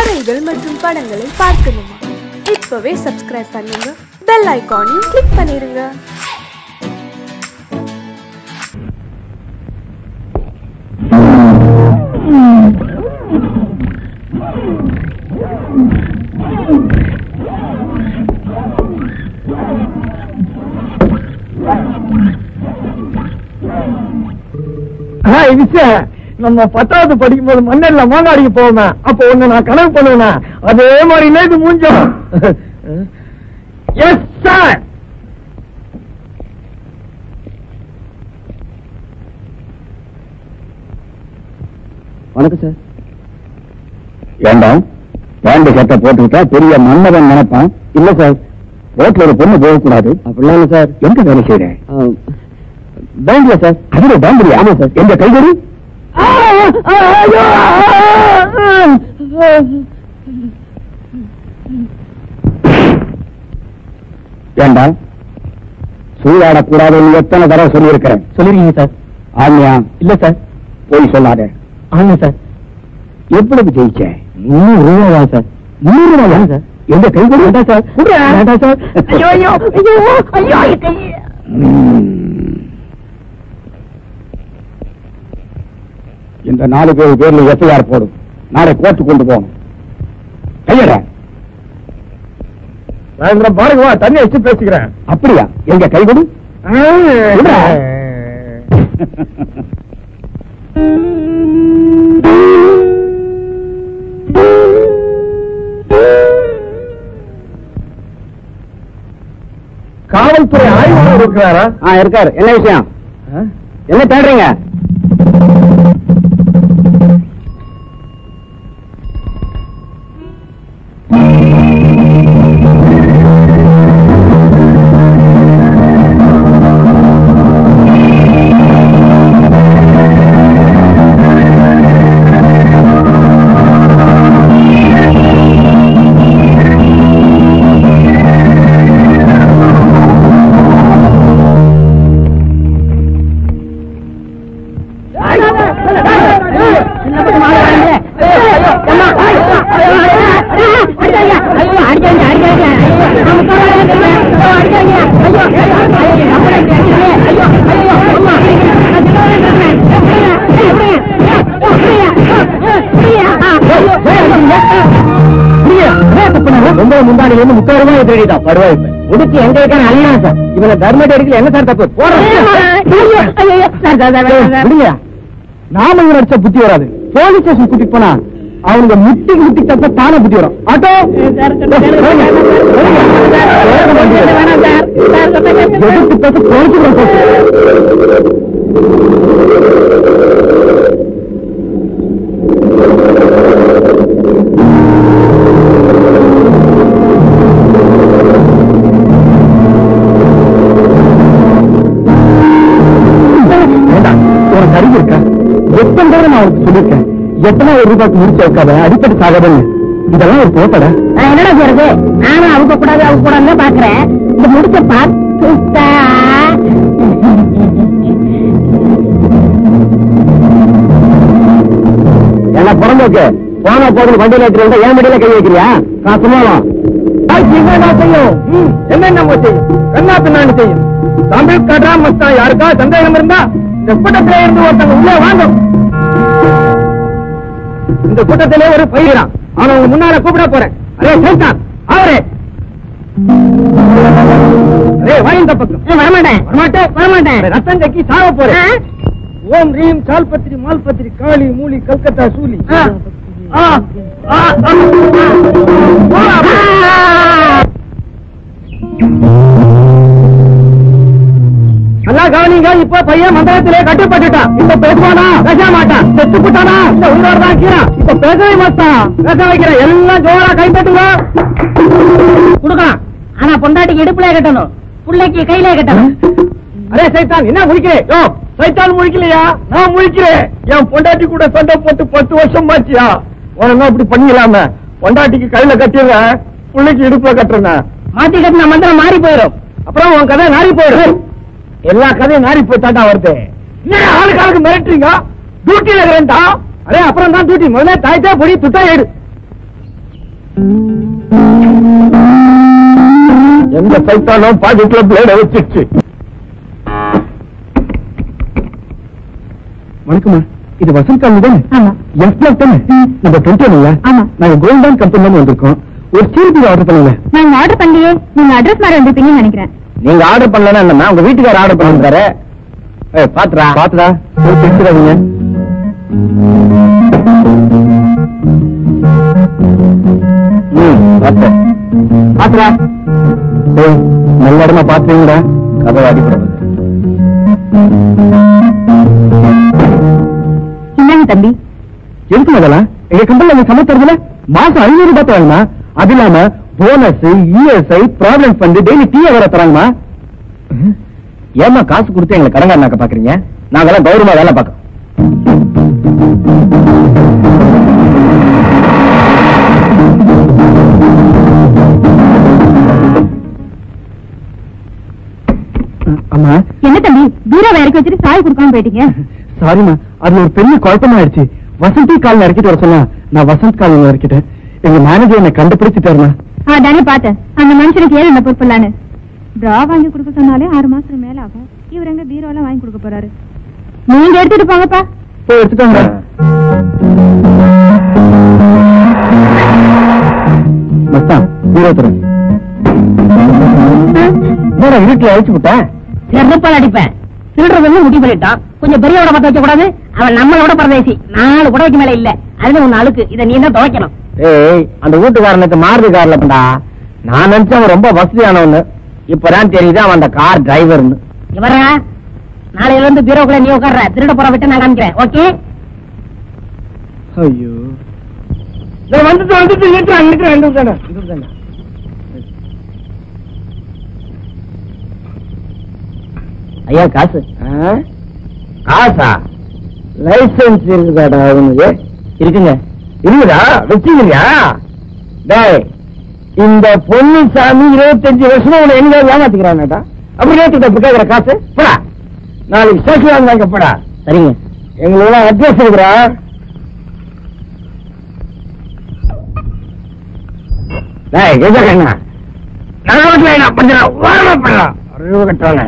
கதைகள் மற்றும் படங்களை பார்க்கணுமா? இப்பவே சப்ஸ்கிரைப் பண்ணுங்க, பெல் ஐகானையும் கிளிக் பண்ணிருங்க. நம்ம 10வது படிக்கும்போது மண்ணெல்ல மாங்காடிக்கு போவேன். அப்போ ஒண்ணு நான் கனவு பண்ணுவேன். அதே மாதிரி இது மூஞ்சம். Yes sir. வணக்கம் சார். வேண்டாம், பேண்ட் சட்டை போட்டுக்கிட்டா பெரிய மன்னவன் நினைப்பான். இல்ல சார், ரோட்ல ஒரு பொண்ணு போகக்கூடாது. அப்படிலாம் இல்ல சார். எங்க வேலை செய்யறேன்? பேங்க்ல சார். அதுல பேங்க்ல? ஆமா சார். எங்க கைகொடி? வேண்டாம், சூழாடக்கூடாதுன்னு எத்தனை தடவை சொல்லியிருக்கிறேன். சொல்லிருக்கீங்க சார். ஆமியா? இல்ல சார். போய் சொல்லாத. ஆமா சார். எவ்வளவு ஜெயிச்சேன்? 300 ரூபாயா சார்? 300 ரூபாயா சார்? எந்த கைகொடி? வேண்டாம் சார். வேண்டாம் சார். ஐயோ ஐயோ ஐயோ. இந்த 4 பேர்ல எஃப்ஐஆர் போடும். நாளை கோர்ட்டு கொண்டு போகணும். கையட பாருங்க, தண்ணி வச்சு பேசிக்கிறேன். அப்படியா? எங்க கைகொடு? காவல்துறை ஆய்வாளர் இருக்கிறாரா? இருக்காரு. என்ன விஷயம்? என்ன தேடுறீங்க? உடுக்கி எங்க இருக்கான அல்லா சார். இவனை தர்மடி அடிக்கல. என்ன சார் தப்பு? நாம இவன் அடிச்ச புத்தி வராது. போலீஸ் ஸ்டேஷன் கூட்டிட்டு போனா அவனுங்க முட்டி தப்ப தானே புத்தி வரும். ஆட்டோ சொல்லிருக்கேன். எத்தனை ரூபாய்க்கு முடிச்சு வைக்காத, அடிப்படை சாகதன்னு. இதெல்லாம் ஒரு போட்டட. என்னடா செய்யறது? நானும் அவங்க கூடாது பாக்குறேன். இந்த முடிச்ச பார்த்து என்ன பிறந்தோக்கு போனா போதும். வண்டியில எடுத்து ஏன் வண்டியில கை வைக்கிறியா? காசுமாலும் செய்யும். என்னென்ன செய்யும்? என்ன பின்னாடி செய்யும்? தமிழ் கடா மஸ்தா யாருக்கா சந்தேகம் இருந்தா இந்த கூட்டத்திலே இருந்து ஒருத்தங்க உள்ளே வாங்கும். இந்த கூட்டத்திலே ஒரு பயிரான். அவன் உங்க முன்னால கூப்பிட போறேன். அரே சைத்தான், அவரே வாயின் பக்கம் வரமாட்டேன். ரத்தம் கக்கி சாவ போறேன். ஓம் ரீம் சால்பத்திரி மால்பத்திரி காளி மூலி கல்கத்தா சூலி. நல்லா கவனிங்க. இப்ப பையன் மந்திரத்திலே கட்டுப்பட்டுட்டான். இப்ப பேசுவானா? பேச மாட்டான். செத்து போட்டானா? இந்த உங்களோட தான் இருக்கிறான். இப்ப பேசவே மாட்டான். பேச வைக்கிறேன். எல்லாம் ஜோரா கைப்பற்றுங்க. கொடுக்கலாம். ஆனா பொண்டாட்டிக்கு இடுப்புல கட்டணும், பிள்ளைக்கு கையில கட்டணும். அரே சைத்தான், என்ன முழிக்கிறேன்? சைத்தான் முழிக்கலையா? நான் முழிக்கிறேன். என் பொண்டாட்டி கூட சண்டை போட்டு 10 வருஷம் ஆச்சியா? உன இப்படி பண்ணிக்கலாம? பொண்டாட்டிக்கு கையில கட்டிடுறேன், பிள்ளைக்கு இடுப்புல கட்டுறேன். மாத்தி கட்டின மந்திரம் மாறி போயிடும். அப்புறம் உன் கதை நாரி போயிடும். எல்லா கதையும் நாரி போயிட்டாண்டா வருது. ஆளுக்கு மிரட்டுறீங்க? டியூட்டியில இருக்கிறேன்டா. அரே அப்புறம் தான் டியூட்டி. முதல்ல தாய்த்தா பொடி துட்டா ஏடு. எந்த சைத்தானும் பாக்கெட்ல பிளேட வச்சிருச்சு. வணக்கம்மா, இது வசந்த் காலனி தானே? ஆமா. எஃப் பிளாக் தானே? நம்ம 20 இல்ல? ஆமா. நாங்க கோல்டன் கம்பெனில வந்திருக்கோம். ஒரு ஸ்டீல் ஆர்டர் பண்ணல. நாங்க ஆர்டர் பண்ணலையே. நீங்க அட்ரஸ் மாதிரி வந்திருப்பீங்கன்னு நினைக்கிறேன். நீங்க ஆர்டர் பண்ணலன்னா என்னன்னா உங்க வீட்டுக்கார ஆர்டர் பண்ணிருக்காரு. பாத்துடா பாத்துடா போய் தெரிஞ்சுடாதீங்க. பாத்துடா நல்ல இடமா பாத்துறீங்கடா. கதை அடிப்பட என்னங்க தம்பி? எதுக்கு அதெல்லாம்? எங்க கம்பெனில சமைக்கிறதுல மாசம் 500 ரூபாய் தராங்கம்மா. அது இல்லாம bonus, ESI, provident fund, daily tea வேற தராங்கம்மா. ஏமா காசு கொடுத்து எங்களை கடங்காரனாக்க பாக்குறீங்க? நாங்கெல்லாம் கௌரவமா வேலை பார்க்கறோம். அம்மா. என்ன தம்பி பீரோ இறக்கி வச்சுட்டு சாய் கொடுக்காம போயிட்டீங்க? சாரிமா, அது ஒரு பெரிய குழப்பமாயிடுச்சு. வசந்தி கால் இறக்கிட்டு வர சொன்னா நான் வசந்த் கால் இறக்கிட்டேன். எங்க மேனேஜர் என்னை கண்டுபிடிச்சிட்டாருமா. தானே பார்த்தேன். அந்த மனுஷனுக்கு ஏன் என்ன பொறுப்பில்லான்னு. டிரா வாங்கி கொடுக்க சொன்னாலே 6 மாசத்துக்கு மேல ஆகும். இவர் எங்க பீரோ எல்லாம் வாங்கி கொடுக்க போறாரு? நீங்க எடுத்துட்டு போங்கப்பா. போய் எடுத்துட்டாங்க. மச்சான் பீரோ தர வீட்டுல அழைச்சு விட்டேன். செருப்பால் அடிப்பேன். திருடுறது முடிவு பண்ணிட்டான். கொஞ்சம் பெரியவோட பத்த வைக்க கூடாது. அவன் நம்மளோட பரதேசி. 4 குடவைக்கு மேல இல்ல. அதுல ஒண்ணு அழுக்கு. இதை நீ தான் துவைக்கணும். ஏய், அந்த வீட்டுக்காரனுக்கு மாருதி கார்ல பண்ணா. நான் நினைச்சேன் அவன் ரொம்ப வசதியானவன்னு. இப்பதான் தெரியுது அவன் அந்த கார் டிரைவர்னு. இவரா நாளையில இருந்து பீரோக்குள்ள நீ உட்கார்ற. திருட போற விட்டு நான் காமிக்கிறேன். ஓகே? ஐயோ, வந்துட்டு ஐயா காசு. காசா? லைசன்ஸ் இருக்குதாடா உனக்கு? இருக்குங்க. இருக்குதா? வச்சுக்கிறியா? டேய், இந்த பொன்னுசாமி 25 வருஷமா உன்னை எங்க ஏமாத்திக்கிறான்டா. அப்படி ஏத்துக்கிட்ட இப்ப கேக்குற காசு போடா. நாளைக்கு ஸ்டேஷன் வாங்க போடா. சரிங்க. எங்களோட அட்ரஸ் இருக்கிறா. டேய் கேட்கறேன். நகரத்துல என்ன பண்றா? வாரமா பண்றா. அறிவு கட்டுறாங்க.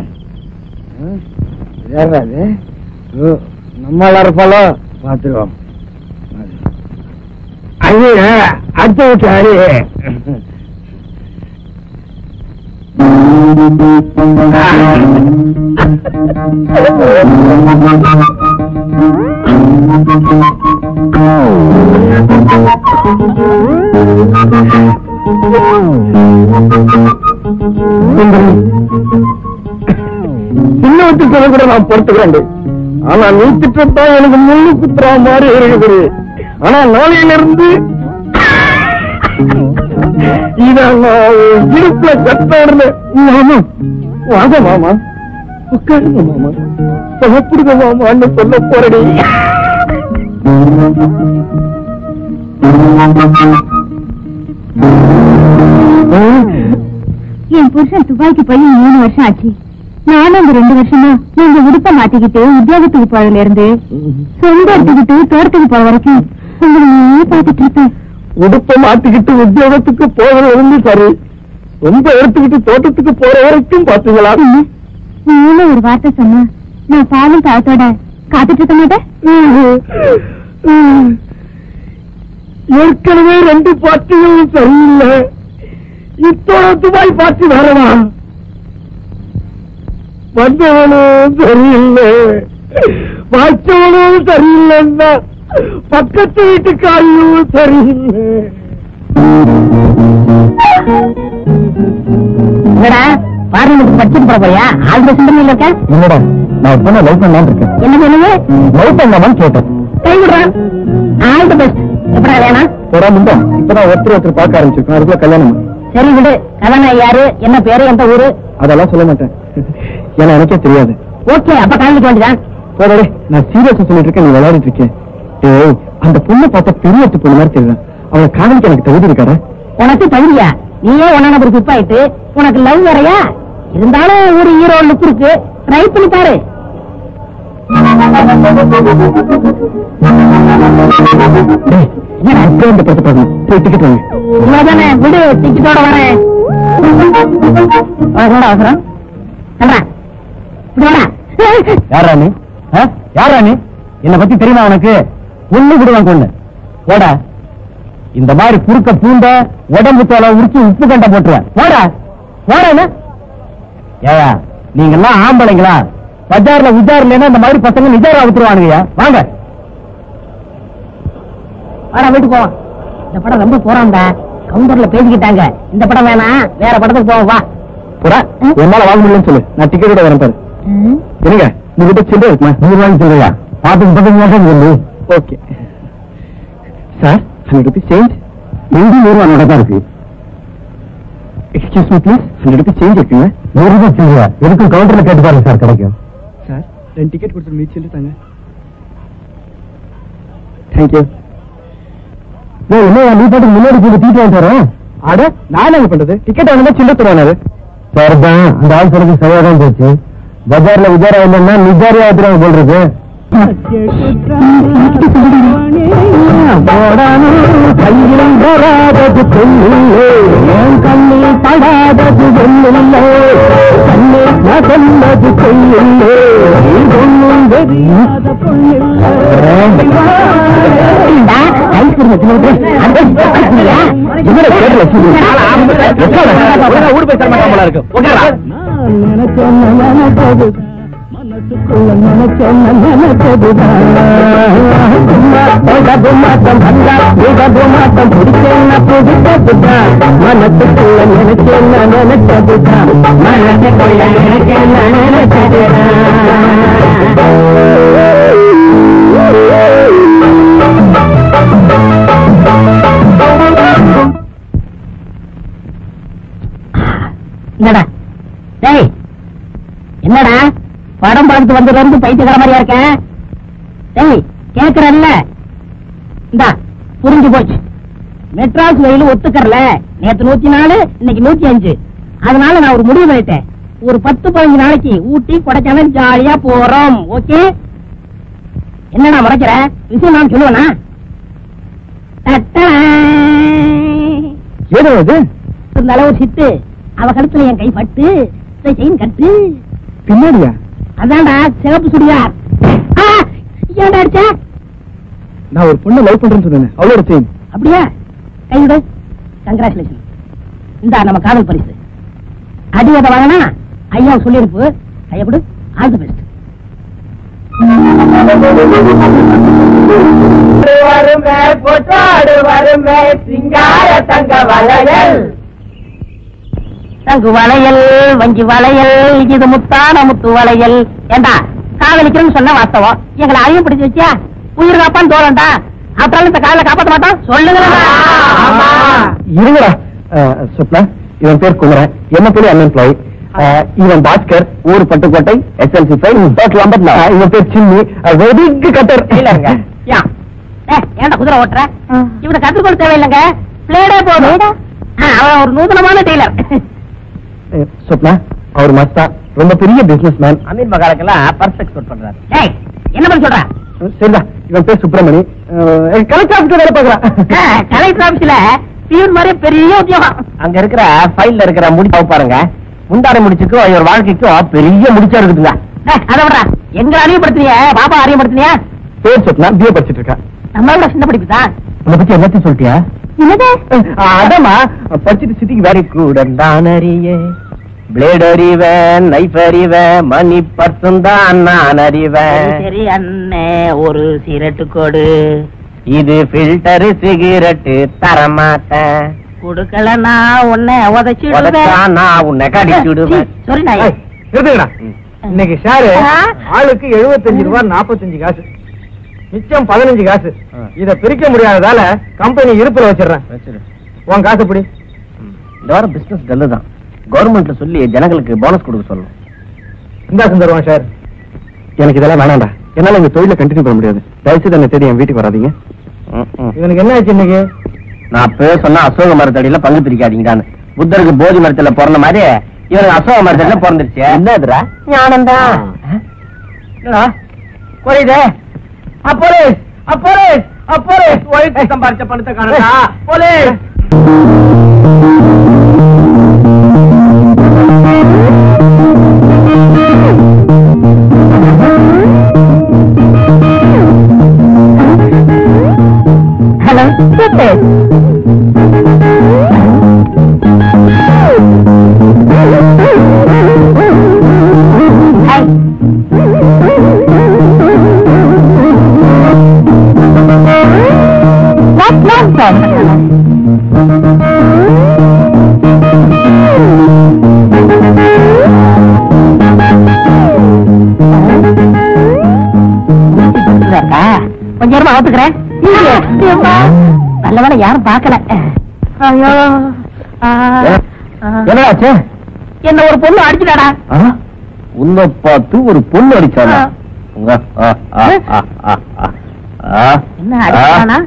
ஏறாது. நம்மள இருப்பாலோ பாத்துருவோம். அது அடுத்த வீட்டாரு. சின்னத்துக்கு கூட நான் பொறுத்துக்கிறேன். ஆனா நீ திட்டத்தான் எனக்கு முள்ளு குத்துறா மாதிரி இருக்குது. ஆனா நாளையில இருந்து இடுப்புல கட்டாடுல. வாங்க மாமா, உட்காருங்க மாமா, சாப்பிடுங்க மாமான்னு சொல்ல போறடி. என் புருஷன் துபாய்க்கு போய் 3 வருஷம் ஆச்சு. நானும் அந்த 2 வருஷமா நீங்க உடுப்ப மாட்டிக்கிட்டு உத்தியோகத்துக்கு போறதுல இருந்து சொந்த எடுத்துக்கிட்டு தோட்டத்துக்கு போற வரைக்கும் உங்களை பாத்துட்டு இருப்பேன். உடுப்ப மாட்டிக்கிட்டு உத்தியோகத்துக்கு போறது இருந்து சரி, ரொம்ப எடுத்துக்கிட்டு தோட்டத்துக்கு போற வரைக்கும் பாத்தீங்களா? நீங்களும் ஒரு வார்த்தை சொன்னா நான் பாலும் காலத்தோட காத்துட்டு இருக்க மாட்டேன். ஏற்கனவே 2 பாட்டிகளும் சரியில்லை. இத்தோட துபாய் பாட்டி வரவா? வந்தவனும் சரியில்லை, வாய்ச்சவனும் சரியில்லைன்னா பக்கத்து வீட்டுக்காரியும் சரியில்லை. பார்லிமெண்ட் படிச்சுட்டு போற போறியா? ஆல்ரெடி சிந்தனையில் இருக்க? இல்லடா, நான் இப்ப லவ் பண்ணலான்னு இருக்கேன். என்ன சொல்லுங்க? லவ் பண்ணலாமான்னு கேட்டேன். கை விடுறான். All the best. எப்படா வேணா? போடா முண்டா, இப்பதான் ஒருத்தர் பார்க்க ஆரம்பிச்சிருக்கோம். அதுக்குள்ள கல்யாணம். சரி விடு. கல்யாணம் யாரு, என்ன பேரு, எந்த ஊரு? அதெல்லாம் சொல்ல மாட்டேன். ஏன்னா எனக்கே தெரியாது. ஓகே, அப்ப கலந்துக்க வேண்டியதான். போடே, நான் சீரியஸா சொல்லிட்டு இருக்கேன், நீ விளையாடிட்டு இருக்கேன். ஏய், அந்த பொண்ணை பார்த்தா பெரிய பொண்ணு மாதிரி தெரியல. அவளை காதலிக்க எனக்கு தகுதி இருக்காரு. உனக்கு தகுதியா? நீயே ஒன்னா நம்பர் பிப் ஆயிட்டு உனக்கு லவ் வேறையா? இருந்தாலும் ஒரு ஹீரோ லுக் இருக்கு. ட்ரை பண்ணி பாரு. இந்த படத்தை பார்க்கணும். சரி டிக்கெட் வாங்க. இவ்வளவுதானே விடு, டிக்கெட்டோட வரேன். அவசரம் யாரா நீ? யாரா நீ? என்னை பத்தி தெரியுமா உனக்கு? ஒண்ணு விடுவான் கொண்டு போட. இந்த மாதிரி குறுக்க பூண்ட உடம்பு தோலை உரிச்சு உப்பு கண்ட போட்டுருவேன். போட போட. ஏயா நீங்க எல்லாம் ஆம்பளைங்களா? பஜார்ல உஜார் இல்லைன்னா இந்த மாதிரி பசங்க நிஜாரா விட்டுருவானுங்கய்யா. வாங்க வாடா, வீட்டுக்கு போவான். இந்த படம் ரொம்ப போறான்டா, கவுண்டர்ல பேசிக்கிட்டாங்க. இந்த படம் வேணாம், வேற படத்துக்கு போவோம். வா போடா. என்னால வாங்க முடியலன்னு சொல்லு, நான் டிக்கெட்டோட வரேன் பாரு. என்னங்க உங்ககிட்ட சில்லறை இருக்குமா? 100 ரூபாய்க்கு சொல்றியா? பாத்துக்கு பக்கத்து சொல்லு. Okay sir, 100 rupees change. 100 ரூபா நோட்டா தான் இருக்கு. Excuse me please, 100 rupees change இருக்குங்க. 100 ரூபாய் சில்லறையா? எதுக்கும் கவுண்டர்ல கேட்டு பாருங்க சார், கிடைக்கும். சார் 2 டிக்கெட் கொடுத்து மீட் சொல்லி தாங்க. தேங்க்யூ. என்ன நீ பாட்டு முன்னாடி போய் தீட்டு வாங்க தரோம். அட நான் என்ன பண்றது? டிக்கெட் வாங்கினா சில்லறை தருவானு சார் தான். அந்த ஆள் சொல்றது சரியா தான் போச்சு. பஜார்ல உஜாரா இல்லைன்னா நிஜாரியா ஆத்துறாங்க போடுறது. கையில் வராதது பெண்ணில்லை, என் கண்ணில் படாதது வெண்ணில்லை, கண்ணில் சொன்னது பெண்ணில்லை, ஒன்னும் தெரியாத மனசுக்குள்ள என்னடா டேய், என்னடா படம் பார்த்து வந்ததுல இருந்து பைத்தியக்கார மாதிரியா இருக்கேன். டேய் கேக்குறல்ல, இந்தா புரிஞ்சு போச்சு. மெட்ராஸ் வெயில் ஒத்துக்கறல. நேத்து 104, இன்னைக்கு 105. அதனால நான் ஒரு முடிவு பண்ணிட்டேன். ஒரு 10-15 நாளைக்கு ஊட்டி கொடைக்கானல் ஜாலியா போறோம். ஓகே? என்னடா முறைக்கிற? விஷயம் நான் சொல்லுவேனா? ஏதோ அது இருந்தாலும் ஒரு சித்து அவ கழுத்துல என் கை பட்டு செயின் கட்டு பின்னாடியா? அதான்டா சிவப்பு சுடியார். ஏன்டா அடிச்ச? நான் ஒரு பொண்ணு லவ் பண்றேன்னு சொன்னேன், அவளோட செயின். அப்படியா? கைவிடு. கங்க்ராச்சுலேஷன். இந்த நம்ம காதல் பரிசு. அடிவதை வாங்கினா ஐயா சொல்லிருப்பு. கைய கொடு. All the best. வருமே பொட்டாடு வருமே சிங்கார தங்க வளையல், தங்கு வளையல், வஞ்சி வளையல், இது முத்தான முத்து வளையல். ஏண்டா காதலிக்கிறேன்னு சொன்ன வாஸ்தவம், எங்களை அதையும் பிடிச்சு வச்சியா? உயிர் காப்பான்னு தோறண்டா. அப்புறம் இந்த காதலை காப்பாற்ற மாட்டோம். சொல்லுங்க. இருங்கடா. சுப்னா, இவன் பேர் குமரன், என்ன பேரு அன்எம்ப்ளாய். இவன் பாஸ்கர், ஊர் பட்டுக்கோட்டை, SLC 5, டோட்டல் 54. இவன் பேர் சின்னி, வெடிக்கு கட்டர். ஏன்டா குதிரை ஓட்டுற? இவனை கத்துக்கொள்ள தேவையில்லைங்க, பிளேடே போதும். அவன் ஒரு நூதனமான டெய்லர். சுப்னா, அவர் மஸ்தா, ரொம்ப பெரிய பிசினஸ் மேன். அமீர் மகாலுக்கெல்லாம் பர்ஸ் எக்ஸ்போர்ட் பண்றாரு. என்ன பண்ண சொல்ற? சரிதா. இவன் பேர் சுப்பிரமணி, கலெக்டர் ஆபீஸ்ல வேலை பார்க்கறான். கலெக்டர் ஆபீஸ்ல பியூன் மாதிரி பெரிய உத்தியோகம். அங்க இருக்கிற ஃபைல்ல இருக்கிற முடிச்சு பாருங்க. முந்தாரை முடிச்சுக்கும் இவர் வாழ்க்கைக்கும் பெரிய முடிச்சா இருக்குதுங்க. அதை விடுறா. எங்க அறியப்படுத்தினிய பாபா அறியப்படுத்தினியா? பேர் சொன்னா பிஏ படிச்சிட்டு இருக்கா. நம்மளோட சின்ன படிப்பு தான். உன்னை பத்தி எல்லாத்தையும் சொல்லிட்டியா? அதாமா படிச்சுட்டு சிட்டிக்கு வேற கூடந்தான் அறிய, பிளேட் அறிவேன், நைஃப் அறிவேன், மணி பர்சன் தான் நான் அறிவேன். சரி அண்ணே, ஒரு சிகரெட்டு கொடு. இது ஃபில்டர் சிகரெட்டு தரமாட்டேன். கொடுக்கலன்னா உன்னை உதைச்சிடுவேன். நான் உன்னை கடிச்சுடுவேன். சரி நாய். இருக்குங்கடா. இன்னைக்கு ஷேரு ஆளுக்கு 75 ரூபா 45 காசு, மிச்சம் 15 காசு. இத பிரிக்க முடியாததால கம்பெனி இருப்புல வச்சிடறேன். உன் காசு பிடி. இந்த வாரம் பிசினஸ் டல்லுதான். கவர்மெண்ட்ல சொல்லி ஜனங்களுக்கு போனஸ் கொடுக்க சொல்லணும். இந்த தருவான் சார். எனக்கு இதெல்லாம் வேணாண்டா. என்னால இந்த தொழில கண்டினியூ பண்ண முடியாது. தயவுசெய்து என்னை தேடி என் வீட்டுக்கு வராதீங்க. இவனுக்கு என்ன ஆச்சு இன்னைக்கு? நான் சொன்னா அசோக மரத்தடியில பங்கு பிரிக்காதீங்கடான்னு. புத்தருக்கு போதி மரத்துல பிறந்த மாதிரி இவனுக்கு அசோக மரத்தடியில பிறந்துருச்சு. என்னதுரா? ஞானம்தான். குறையுதே. அப்போலேஸ் அப்போலேஸ் போலீஸ் ஒழிச்சு சம்பாரிச்ச பணத்தை காணா போலீஸ். ஹலோ கொஞ்ச நேரமா ஆத்துக்கிறேன். நல்ல வேலை யாரும் பாக்கல. என்னாச்சு? என்ன ஒரு பொண்ணு அடிச்சுட்டாடா. உன்னை பார்த்து ஒரு பொண்ணு அடிச்சானா? என்ன அடிச்சானா?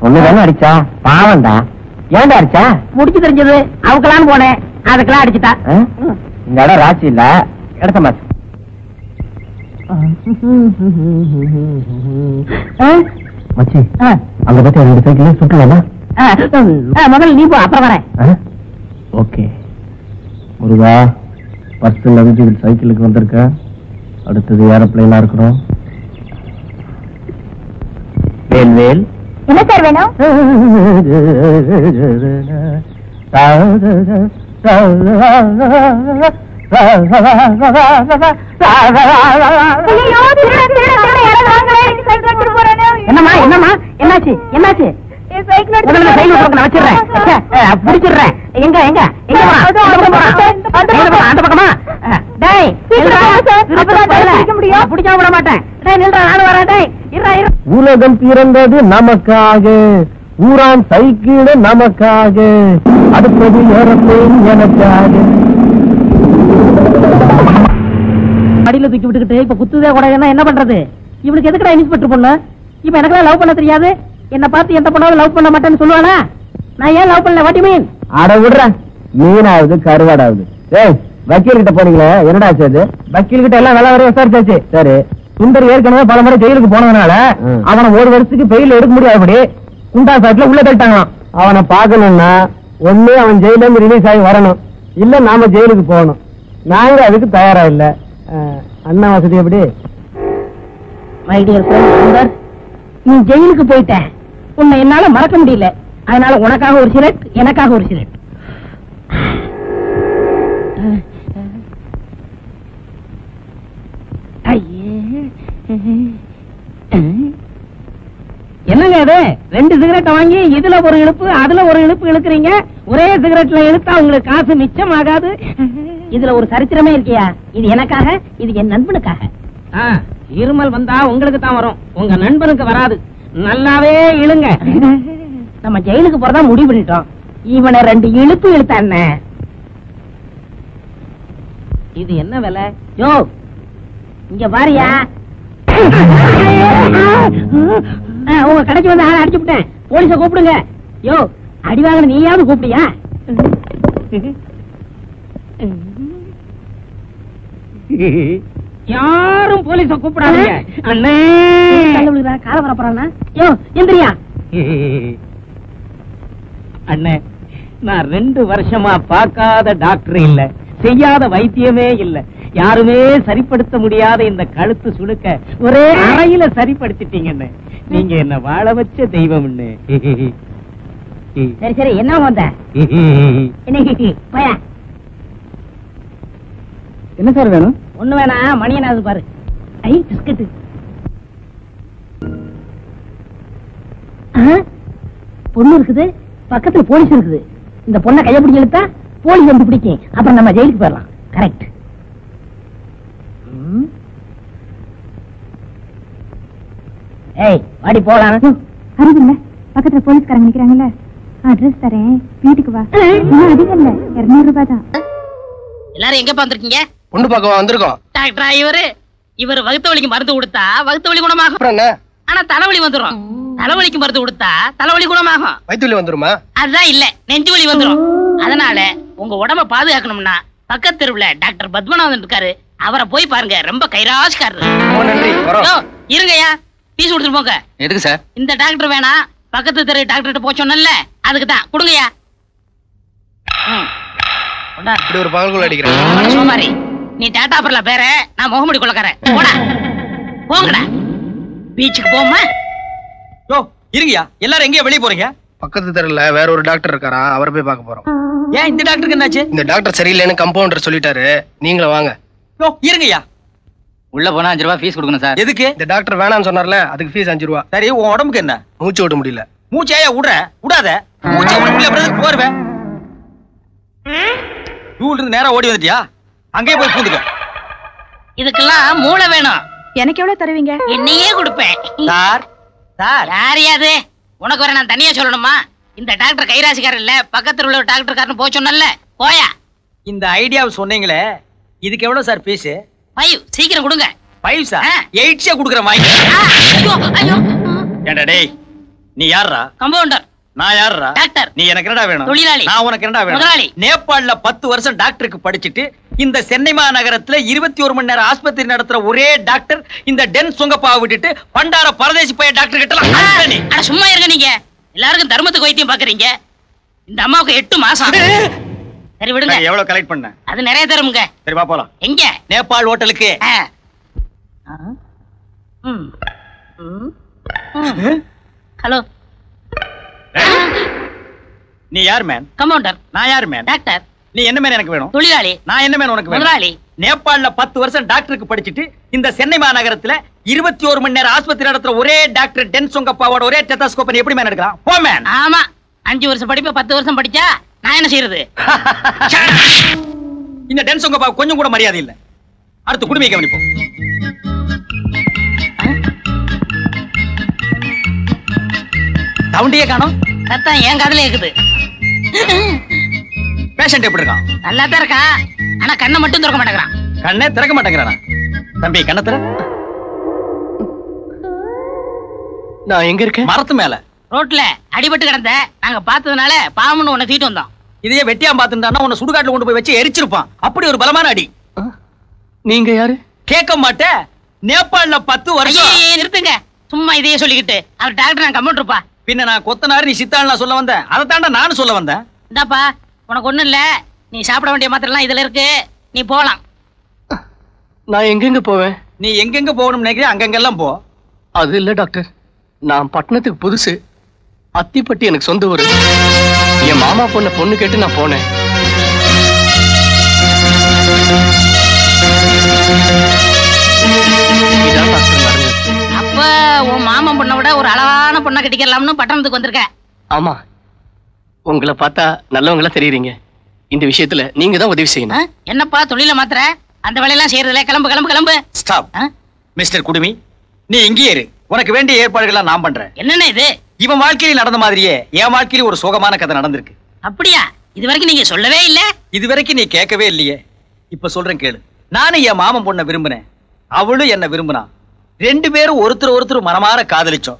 பொண்ணு தானே அடிச்சா? பாவண்டா. ஏன்டா அடிச்சா? முடிச்சு தெரிஞ்சது அவக்கலான்னு போனேன், அதுக்கெல்லாம் அடிச்சுட்டா. இந்த இடம் ராசி இல்ல, இடத்த மாச்சு. மச்சி, அங்க பத்தி 2 சைக்கிள் சுட்டுவானா? முதல்ல நீ போ, அப்புறம் வரேன். ஓகே. முருகா, பஸ்ல இருந்து சைக்கிளுக்கு வந்திருக்க. அடுத்தது ஏரோப்ளைனா இருக்கணும். வேல் வேல். என்ன சார் வேணும்? என்னம்மா என்னம்மா என்னாச்சு என்னாச்சு? பிடிச்சிடுறேன். எங்க எங்க எங்க அந்த பக்கமா? பிடிக்காம விட மாட்டேன். நானும் வரேன். உலகம் பிறந்தது நமக்காக, ஊரான் சைக்கிள் நமக்காக, அடுத்தது ஏரோப்ளைன் எனக்காக. அடியில தூக்கி விட்டுக்கிட்டு இப்ப குத்துதே கூட என்ன பண்றது? இவனுக்கு எதுக்குடா இன்ஸ்பெக்டர் பொண்ணு? இப்ப எனக்கெல்லாம் லவ் பண்ண தெரியாது. என்ன பார்த்து எந்த பொண்ணாவது லவ் பண்ண மாட்டேன்னு சொல்லுவானா? நான் ஏன் லவ் பண்ணல? வாட்டி மீன்? அட விடுறேன், மீனாவது கருவாடாவது. ஏய், வக்கீல் கிட்ட போனீங்களே, என்னடா ஆச்சு? வக்கீல் கிட்ட எல்லாம் நல்லா வர விசாரிச்சாச்சு. சரி, சுந்தர் ஏற்கனவே பல முறை ஜெயிலுக்கு போனதுனால அவனை 1 வருஷத்துக்கு பெயில் எடுக்க முடியாதபடி குண்டா சாட்ல உள்ள தட்டாங்களாம். அவனை பாக்கணும்னா ஒண்ணு அவன் ஜெயில இருந்து ரிலீஸ் ஆகி வரணும், இல்ல நாம ஜெயிலுக்கு போகணும். நாங்க அதுக்கு தயாரா இல்ல. அண்ணா வசதி எப்படி? மை டியர் சுந்தர், நீ ஜெயிலுக்கு போயிட்ட, உன்னை என்னால மறக்க முடியல. அதனால உனக்காக ஒரு சிகரெட், எனக்காக ஒரு சிகரெட். என்னங்க இது? 2 சிகரெட் வாங்கி இதுல ஒரு இழுப்பு அதுல ஒரு இழுப்பு இழுக்கிறீங்க. ஒரே சிகரெட்ல இழுத்தா உங்களுக்கு காசு மிச்சம் ஆகாது. இதுல ஒரு சரித்திரமே இருக்கியா? இது எனக்காக, இது என் நண்பனுக்காக. இருமல் வந்தா உங்களுக்கு தான் வரும், உங்க நண்பனுக்கு வராது. நல்லாவே இழுங்க. நம்ம ஜெயிலுக்கு போறதா முடிவு பண்ணிட்டோம். இவனை 2 இழுப்பு இழுத்தான். இது என்ன விலை? யோ இங்க பாரியா, உங்க கடைக்கு வந்து ஆளை அடிச்சு விட்டேன். போலீஸ கூப்பிடுங்க. யோ அடி வாங்கின நீயாவது கூப்பிடியா? யாரும் போலீஸ கூப்பிடாதீங்க. அண்ணே கால வர போறானா? யோ எந்திரியா. அண்ணே, நான் 2 வருஷமா பார்க்காத டாக்டர் இல்ல, செய்யாத வைத்தியமே இல்ல, யாருமே சரிப்படுத்த முடியாத இந்த கழுத்து சுளுக்க ஒரே அறையில சரிப்படுத்திட்டீங்க. நீங்க என்ன வாழ வச்ச தெய்வம். சரி சரி, என்ன வந்த? என்ன சார் வேணும்? ஒண்ணு வேணா, மணியனாவது பாரு. ஐ பிஸ்கட். பொண்ணு இருக்குது, பக்கத்துல போலீஸ் இருக்குது. இந்த பொண்ணை கைய பிடிச்சி இழுத்தா போலீஸ் வந்து பிடிக்கும். அப்புறம் நம்ம ஜெயிலுக்கு போயிடலாம். கரெக்ட். ஏய் வாடி போலாம். அறிவில்ல, பக்கத்துல போலீஸ்காரங்க நிக்கிறாங்கல்ல. அட்ரஸ் தரேன், வீட்டுக்கு வா. அதிகம் இல்ல, 200 ரூபாய் தான். எல்லாரும் எங்க பாந்துருக்கீங்க? பொண்ணு பார்க்க வந்திருக்கோம். டாக்டரா இவர் வகுத்த வலிக்கு மருந்து கொடுத்தா வகுத்த வலி குணமாகும். ஆனா தலைவலி வந்துடும். தலைவலிக்கு மருந்து கொடுத்தா தலைவலி குணமாகும். வயிற்று வலி வந்துருமா? அதுதான் இல்ல, நெஞ்சு வலி வந்துடும். அதனால உங்க உடம்ப பாதுகாக்கணும்னா பக்கத்து தெருவுல டாக்டர் பத்மநாதன் இருக்காரு, அவரை போய் பாருங்க, ரொம்ப கைராஜ்காரரு. நன்றி. இருங்கய்யா, பீஸ் கொடுத்துட்டு போங்க. எதுக்கு சார்? இந்த டாக்டர் வேணா, பக்கத்து தெரு டாக்டர்கிட்ட போய் சொன்னல, அதுக்கு தான். கொடுங்கய்யா. இப்படி ஒரு பகல்குள்ள அடிக்கிறேன். சோமாரி, நீ டாடா பர்ல பேர, நான் முகமுடி கொள்ளக்காரன். போடா போங்கடா. பீச்சுக்கு போமா? இருங்கயா, எல்லாரும் எங்கேயா வெளியே போறீங்க? பக்கத்து தெருல வேற ஒரு டாக்டர் இருக்காரா, அவரை போய் பார்க்க போறோம். ஏன் இந்த டாக்டருக்கு என்னாச்சு? இந்த டாக்டர் சரியில்லைன்னு கம்பவுண்டர் சொல்லிட்டாரு, நீங்களும் வாங்க. இருங்கயா. உள்ள போனா 5 ரூபாய் ஃபீஸ் கொடுக்கணும் சார். எதுக்கு? இந்த டாக்டர் வேணாம்னு சொன்னார்ல, அதுக்கு ஃபீஸ் 5 ரூபாய். சரி, உன் உடம்புக்கு என்ன? மூச்சு விட முடியல. மூச்சையா விடுற? விடாத. மூச்சை விட முடியல, போருவேன். ரூல் இருந்து நேரா ஓடி வந்துட்டியா? அங்கேயே போய் பூந்துக்க. இதுக்கெல்லாம் மூளை வேணும். எனக்கு எவ்வளவு தருவீங்க? என்னையே கொடுப்பேன். சார் சார், யாரையாது உனக்கு வர நான் தனியா சொல்லணுமா? இந்த டாக்டர் கைராசிக்காரர் இல்ல, பக்கத்துல உள்ள டாக்டர் போய் சொன்னல. போயா. இந்த ஐடியாவை சொன்னீங்களே, இதுக்கு எவ்வளவு சார் ஃபீஸ்? 5. சீக்கிரம் கொடுங்க. 5 சார்? 8 கொடுக்குற வாங்கி. ஐயோ ஐயோ. ஏண்டா டேய், நீ யாரா? கம்பவுண்டர். நான் யாரா? டாக்டர். நீ எனக்கு என்னடா வேணும்? தொழிலாளி. நான் உனக்கு என்னடா வேணும்? முதலாளி. நேபாள்ல 10 வருஷம் டாக்டருக்கு படிச்சிட்டு இந்த சென்னை மாநகரத்துல 21 மணி நேரம் ஆஸ்பத்திரி நடத்துற ஒரே டாக்டர் இந்த டென் சுங்கப்பா விட்டுட்டு பண்டார பரதேசி போய் டாக்டர் கிட்ட சும்மா இருங்க. நீங்க எல்லாருக்கும் தர்மத்துக்கு வைத்தியம் பாக்குறீங்க. இந்த அம்மாவுக்கு 8 மாசம். சரி விடுங்க. எவ்வளவு கலெக்ட் பண்ண? அது நிறைய தருமுங்க. சரி வா போலாம். எங்க? நேபாள் ஹோட்டலுக்கு. ஹலோ. நீ யார் மேன்? கம்பவுண்டர். நான் யார் மேன்? டாக்டர். நீ என்ன மேன் எனக்கு வேணும்? தொழிலாளி. நான் என்ன மேன் உனக்கு வேணும்? முதலாளி. நேபாள்ல 10 வருஷம் டாக்டருக்கு படிச்சிட்டு இந்த சென்னை மாநகரத்துல 21 மணி நேரம் ஆஸ்பத்திரி நடத்துற ஒரே டாக்டர் டென் சுங்கப்பாவோட ஒரே டெத்தாஸ்கோப் எப்படி மேன் எடுக்கலாம்? போ மேன். ஆமா, 5 வருஷம் படிப்பு 10 வருஷம் படிச்சா நான் என்ன செய்யறது? இந்த டென் சுங்கப்பா கொஞ்சம் கூட மரியாதை இல்ல. அடுத்து குடுமையை கவனிப்போம். சவுண்டியே காணோம். சத்தம் என் காதுல இருக்குது. பேஷண்ட் எப்படி இருக்கான்? நல்லா தான் இருக்கான், ஆனா கண்ணை மட்டும் திறக்க மாட்டேங்கிறான். கண்ணே திறக்க மாட்டேங்கிறானா? தம்பி கண்ணை திற. நான் எங்க இருக்கேன்? மரத்து மேல ரோட்ல அடிபட்டு கிடந்த நாங்க பார்த்ததுனால பாவம்னு உன்னை தூக்கிட்டு வந்தோம். இதையே வெட்டியா பாத்துட்டானா உன்னை சுடுகாட்டுல கொண்டு போய் வச்சு எரிச்சிருப்பான். அப்படி ஒரு பலமான அடி. நீங்க யாரு? கேட்க மாட்டேன். நேபாள்ல 10 வருஷம். ஐயே, நிறுத்துங்க. சும்மா இதையே சொல்லிக்கிட்டு. அவர் டாக்டர், நான் கம்பவுண்டர்ப்பா. பின்ன நான் கொத்தனாரு, நீ சித்தாள் நான் சொல்ல வந்தேன். அதை தாண்டா நானும் சொல்ல வந்தேன். இந்தாப்பா, உனக்கு ஒண்ணும் இல்ல. நீ சாப்பிட வேண்டிய மாத்திரலாம் இதுல இருக்கு. நீ போலாம். நான் எங்கெங்க போவேன்? நீ எங்கெங்க போகணும்னு நினைக்கிறேன் அங்கெங்கெல்லாம் போ. அது இல்ல டாக்டர், நான் பட்டணத்துக்கு புதுசு. அத்திப்பட்டி எனக்கு சொந்த ஊரு. என் மாமா பொண்ணு கேட்டு நான் போனேன். இதான் டாக்டர் நடந்தது. அப்ப உன் மாமன் பொண்ணை விட ஒரு அழகான பொண்ணை கட்டிக்கலாம்னு பட்டணத்துக்கு வந்திருக்க. ஆமா, உங்களை பார்த்தா நல்லவங்களா தெரியுறீங்க. இந்த விஷயத்துல நீங்க தான் உதவி செய்யணும். என்னப்பா தொழில மாத்திர? அந்த வேலையெல்லாம் செய்யறதுல. கிளம்பு கிளம்பு கிளம்பு. ஸ்டாப். மிஸ்டர் குடுமி, நீ இங்கேயே இரு. உனக்கு வேண்டிய ஏற்பாடுகளை நான் பண்றேன். என்னென்ன இது? இவன் வாழ்க்கையில் நடந்த மாதிரியே என் வாழ்க்கையில ஒரு சோகமான கதை நடந்திருக்கு. அப்படியா? இது வரைக்கும் நீங்க சொல்லவே இல்ல. இது வரைக்கும் நீ கேட்கவே இல்லையே. இப்ப சொல்றேன் கேளு. நானும் என் மாமன் பொண்ணை விரும்பினேன், அவளும் என்ன விரும்பினா. 2 பேரும் ஒருத்தர் மனமாற காதலிச்சோம்.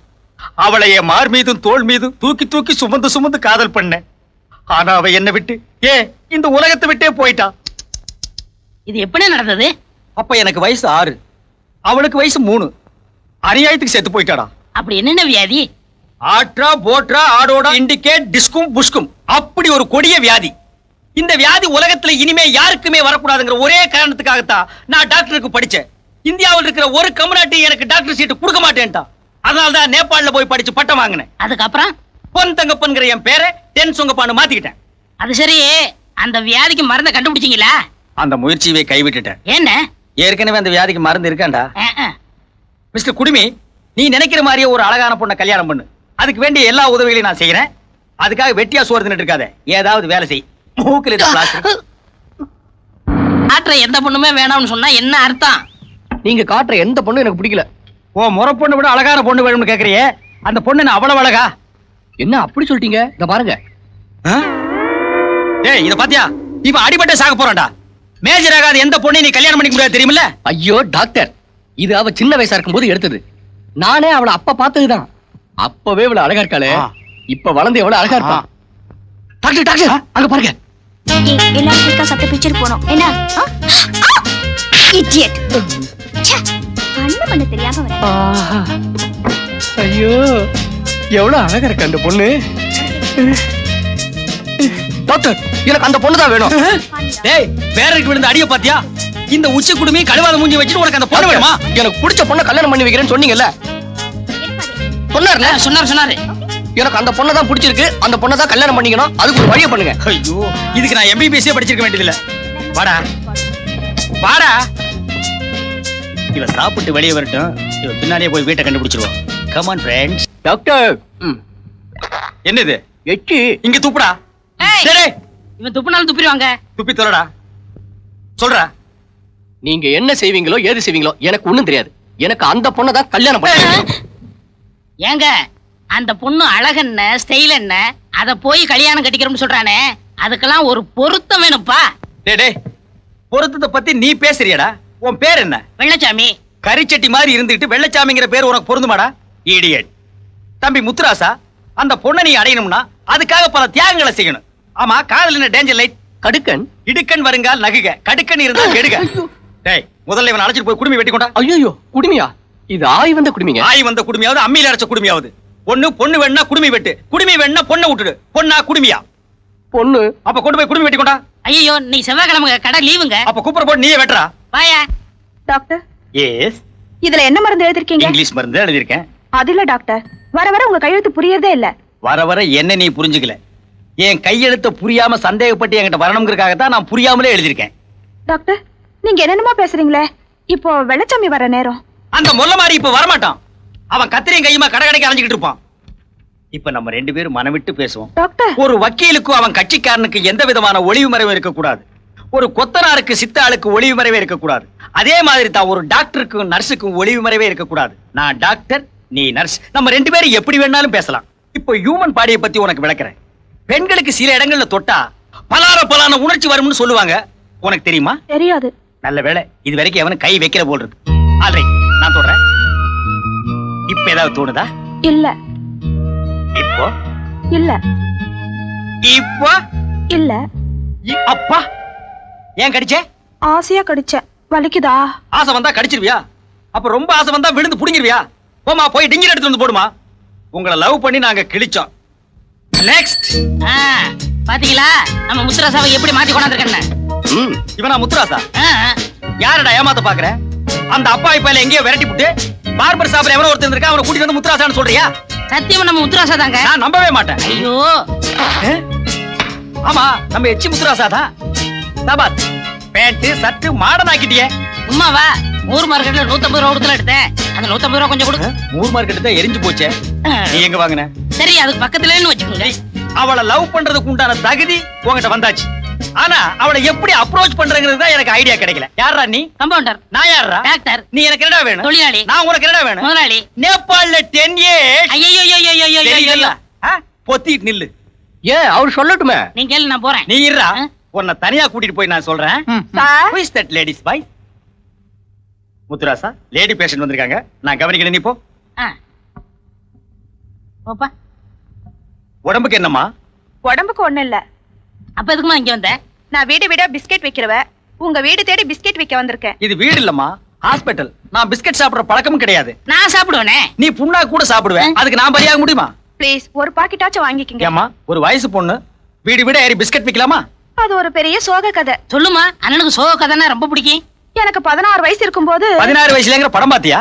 அவளை என் மார் மீதும் தோள் மீதும் தூக்கி தூக்கி சுமந்து காதல் பண்ணேன். ஆனா அவ என்ன விட்டு இந்த உலகத்தை விட்டே போயிட்டா. இது எப்படி நடந்தது? அப்ப எனக்கு வயசு 6, அவளுக்கு வயசு 3. அநியாயத்துக்கு செத்து போயிட்டாடா. அப்படி என்னென்ன வியாதி? ஆட்ரா போட்ரா ஆடோடா இண்டிகேட் டிஸ்கும் புஷ்கும், அப்படி ஒரு கொடிய வியாதி. இந்த வியாதி உலகத்துல இனிமே யாருக்குமே வரக்கூடாதுங்கிற ஒரே காரணத்துக்காகத்தான் நான் டாக்டருக்கு படிச்சேன். இந்தியாவில் இருக்கிற ஒரு கம்யூனிட்டி எனக்கு டாக்டர் சீட்டு கொடுக்க மாட்டேன்டா. அதனாலதான் நேபாள்ல போய் படிச்சு பட்டம் வாங்கினேன். அதுக்கப்புறம் பொன் தங்கப்பன்கிற என் பேரை டென் சுங்கப்பான்னு மாத்திக்கிட்டேன். அது சரி, அந்த வியாதிக்கு மருந்தை கண்டுபிடிச்சீங்களா? அந்த முயற்சியை கைவிட்டுட்டேன். என்ன? ஏற்கனவே அந்த வியாதிக்கு மருந்து இருக்காண்டா. மிஸ்டர் குடுமி, நீ நினைக்கிற மாதிரியே ஒரு அழகான பொண்ணை கல்யாணம் பண்ணு. அதுக்கு வேண்டிய எல்லா உதவிகளையும் நான் செய்யறேன். அதுக்காக வெட்டியா சோறு தின்னுட்டு இருக்காத, ஏதாவது வேலை செய். மூக்கில் காட்டுற எந்த பொண்ணுமே வேணாம்னு சொன்னா என்ன அர்த்தம்? நீங்க காட்டுற எந்த பொண்ணும் எனக்கு பிடிக்கல. ஓ, முறை பொண்ணு விட அழகான பொண்ணு வேணும்னு கேக்குறியே, அந்த பொண்ணு என்ன அவ்வளவு அழகா? என்ன அப்படி சொல்லிட்டீங்க? இத பாருங்க. ஏய், இத பாத்தியா? இவன் அடிபட்ட சாக போறான்டா. மேஜர் ஆகாத எந்த பொண்ணை நீ கல்யாணம் பண்ணிக்க முடியாது தெரியுமில்ல? ஐயோ டாக்டர், இது அவ சின்ன வயசா இருக்கும்போது எடுத்தது. நானே அவளை அப்ப பார்த்ததுதான். அப்பவே இவ்வளவு அழகா இருக்காளே, இப்ப வளர்ந்து எவ்வளவு அழகா இருப்பா. டாக்டர் டாக்டர், அங்க பாருங்க. எல்லாரும் சத்த பிக்சர் போனோம். என்ன? இடியட். கண்ணு பண்ண தெரியாம வர. ஐயோ எவ்வளவு அழகா இருக்கு அந்த பொண்ணு. டாக்டர் எனக்கு அந்த பொண்ணு தான் வேணும். டேய் பேருக்கு விழுந்த அடிய பாத்தியா? இந்த உச்சி குடுமி கழுவாத மூஞ்சி வச்சிட்டு உனக்கு அந்த பொண்ணு வேணுமா? எனக்கு பிடிச்ச பொண்ணை கல்யாணம் பண்ணி வைக்கிறேன்னு சொன்னீங்கல்ல. சொன்னார்ல? சொன்னாரு. எனக்கு அந்த பொண்ணை தான் பிடிச்சிருக்கு. அந்த பொண்ணை தான் கல்யாணம் பண்ணிக்கணும். அதுக்கு ஒரு வழியை பண்ணுங்க. ஐயோ இதுக்கு நான் MBBS படிச்சிருக்க வேண்டியதில்ல. வாடா வாடா. இவ சாப்பிட்டு வெளியே வரட்டும். இவ பின்னாடியே போய் வீட்டை கண்டுபிடிச்சிருவோம். Come on friends. டாக்டர் என்னது? எச்சி இங்க துப்புடா. சரி இவன் துப்புனாலும் துப்பிடுவாங்க. துப்பி தொலைடா. சொல்றா. நீங்க என்ன செய்வீங்களோ ஏது செய்வீங்களோ எனக்கு ஒண்ணும் தெரியாது. எனக்கு அந்த பொண்ணை தான் கல்யாணம் பண்ண. ஏங்க அந்த பொண்ணு அழகென்ன ஸ்டைல் என்ன அத போய் கல்யாணம் கட்டிக்கிறோம்னு சொல்றானே, அதுக்கெல்லாம் ஒரு பொருத்தம் வேணும்ப்பா. டேய் பொருத்தத்தை பத்தி நீ பேசுறியடா. உன் பேர் என்ன? வெள்ளச்சாமி. கரிச்சட்டி மாதிரி இருந்துட்டு வெள்ளச்சாமிங்கிற பேர் உனக்கு பொருந்துமாடா? இடியட். தம்பி முத்துராசா, அந்த பொண்ணை நீ அடையணும்னா அதுக்காக பல தியாகங்களை செய்யணும். ஆமா, காதல் என்ன டேஞ்சர் லைட்? கடுக்கன் இடுக்கன் வருங்கால் நகுக, கடுக்கன் இருந்தால் கெடுக. டேய் முதல்ல இவன் அழைச்சிட்டு போய் குடுமி வெட்டி கொண்டா. ஐயோ குடுமியா? இது ஆய் வந்த குடுமிங்க. ஆய் வந்த குடுமியாவது அம்மியில அரைச்ச குடுமியாவது. பொண்ணு வேணா குடுமி வெட்டு, குடுமி வேணா பொண்ணை விட்டுடு. பொண்ணா குடுமியா? பொண்ணு. அப்ப கொண்டு போய் குடுமி வெட்டி கொண்டா. ஐயோ நீ செவ்வாய்க்கிழமை கடை லீவுங்க. அப்ப கூப்பிட போட்டு நீயே வெட்டுறா. வாயா. Doctor yes. இதுல என்ன மருந்து எழுதிருக்கீங்க? இங்கிலீஷ் மருந்து எழுதிருக்கேன். அது இல்ல டாக்டர், வர வர உங்க கையெழுத்து புரியறதே இல்ல. வர வர என்ன நீ புரிஞ்சுக்கல. என் கையெழுத்த புரியாம சந்தேகப்பட்டு என்கிட்ட வரணுங்கிறதுக்காக தான் நான் புரியாமலே எழுதிருக்கேன். டாக்டர் நீங்க என்னென்னமோ பேசுறீங்களே. இப்போ வெள்ளச்சாமி வர நேரம். அந்த முல்ல மாதிரி இப்ப வரமாட்டான். அவன் கத்திரியும் கையுமா கடை கடைக்கு அலைஞ்சிட்டு இருப்பான். இப்ப நம்ம ரெண்டு பேரும் மனவிட்டு பேசுவோம். டாக்டர் ஒரு வக்கீலுக்கும் அவன் கட்சிக்காரனுக்கு எந்த விதமான ஒளிவு மறைவும் இருக்கக்கூடாது. ஒரு கொத்தனாருக்கு சித்தாளுக்கு ஒளிவு மறைவே இருக்கக்கூடாது. அதே மாதிரி தான் ஒரு டாக்டருக்கும் நர்ஸுக்கும் ஒளிவு மறைவே இருக்கக்கூடாது. நான் டாக்டர், நீ நர்ஸ். நம்ம ரெண்டு பேரும் எப்படி வேணாலும் பேசலாம். இப்போ ஹியூமன் பாடியை பத்தி உனக்கு விளக்குறேன். பெண்களுக்கு சில இடங்கள்ல தொட்டா பலான உணர்ச்சி வரும்னு சொல்லுவாங்க. உனக்கு தெரியுமா? தெரியாது. நல்ல வேளை இது வரைக்கும் எவனும் கை வைக்கல போல் இருக்கு. ஆல்ரைட், நான் சொல்றேன். இப்ப ஏதாவது தோணுதா? இல்ல. இப்போ இல்ல. இப்போ இல்ல. அப்பா ஏன் கடிச்சே? ஆசையா கடிச்சேன். வலிக்குதா? ஆசை வந்தா கடிச்சிருவியா? அப்ப ரொம்ப ஆசை வந்தா விழுந்து புடிங்கிருவியா? போமா போய் டிங்கர் எடுத்து வந்து போடுமா. உங்களை லவ் பண்ணி நாங்க கிழிச்சோம். நெக்ஸ்ட். பாத்தீங்களா நம்ம முத்துராசாவை எப்படி மாத்தி கொண்டாந்துருக்கேன்னு? இவனா முத்துராசா? யாரடா ஏமாத்த பாக்குற? அந்த அப்பாவி பையல எங்கேயோ விரட்டி விட்டு பார்பர் ஷாப்ல எவனோ ஒருத்தர் இருக்கா, அவனை கூட்டிட்டு வந்து முத்துராசான்னு சொல்றியா? சத்தியமா நம்ம முத்துராசா தாங்க. நான் நம்பவே மாட்டேன். ஐயோ ஆமா நம்ம எச்சி முத்துராசா தான். தபாத் பேண்ட் சர்ட் மாடர்ன் ஆக்கிட்டியே. உமாவா ஊர் மார்க்கெட்ல 150 ரூபா கொடுத்துல எடுத்தேன். அந்த 150 ரூபா கொஞ்சம் கொடு. ஊர் மார்க்கெட் தான் எரிஞ்சு போச்சே. நீ எங்க வாங்குன? சரி அதுக்கு பக்கத்துலன்னு வச்சுக்கோங்க. அவளை லவ் பண்றதுக்கு உண்டான தகுதி உன்கிட்ட வந்தாச்சு. ஆனா அவளை எப்படி அப்ரோச் பண்றங்கிறது தான் எனக்கு ஐடியா கிடைக்கல. யாரா நீ? கம்பவுண்டர். நான் யாரா? டாக்டர். நீ எனக்கு என்னடா வேணும்? தொழிலாளி. நான் உனக்கு என்னடா வேணும்? முதலாளி. நேபாள்ல 10 years. ஐயோ பொத்திட்டு நில்லு. ஏன் அவர் சொல்லட்டுமே? நீ கேளு நான் போறேன். நீ இருடா. உன்னை தனியா கூட்டிட்டு போய் நான் சொல்றேன். Sir Who is that ladies boy? Muthurasa, lady patient வந்திருக்காங்க. நான் கவனிக்கிறேன், நீ போ. போப்பா. உடம்புக்கு என்னம்மா? உடம்புக்கு ஒண்ணு இல்ல. அப்ப எதுக்குமா இங்க வந்த? நான் வீடு பிஸ்கெட் வைக்கிறவ. உங்க வீடு தேடி பிஸ்கெட் வைக்க வந்திருக்கேன். இது வீடு இல்லம்மா, ஹாஸ்பிடல். நான் பிஸ்கட் சாப்பிடுற பழக்கமும் கிடையாது. நான் சாப்பிடுவேனே. நீ புண்ணா கூட சாப்பிடுவேன். அதுக்கு நான் பலியாக முடியுமா? ப்ளீஸ் ஒரு பாக்கெட்டாச்சும் வாங்கிக்கங்க. ஏம்மா ஒரு வயசு பொண்ணு வீடு ஏறி பிஸ்கட் விக்கலாமா? அது ஒரு பெரிய சோக கதை. சொல்லுமா. அண்ணனுக்கு சோக கதைன்னா ரொம்ப பிடிக்கும். எனக்கு 16 வயசு இருக்கும்போது. 16 வயசுலங்கிற படம் பாத்தியா?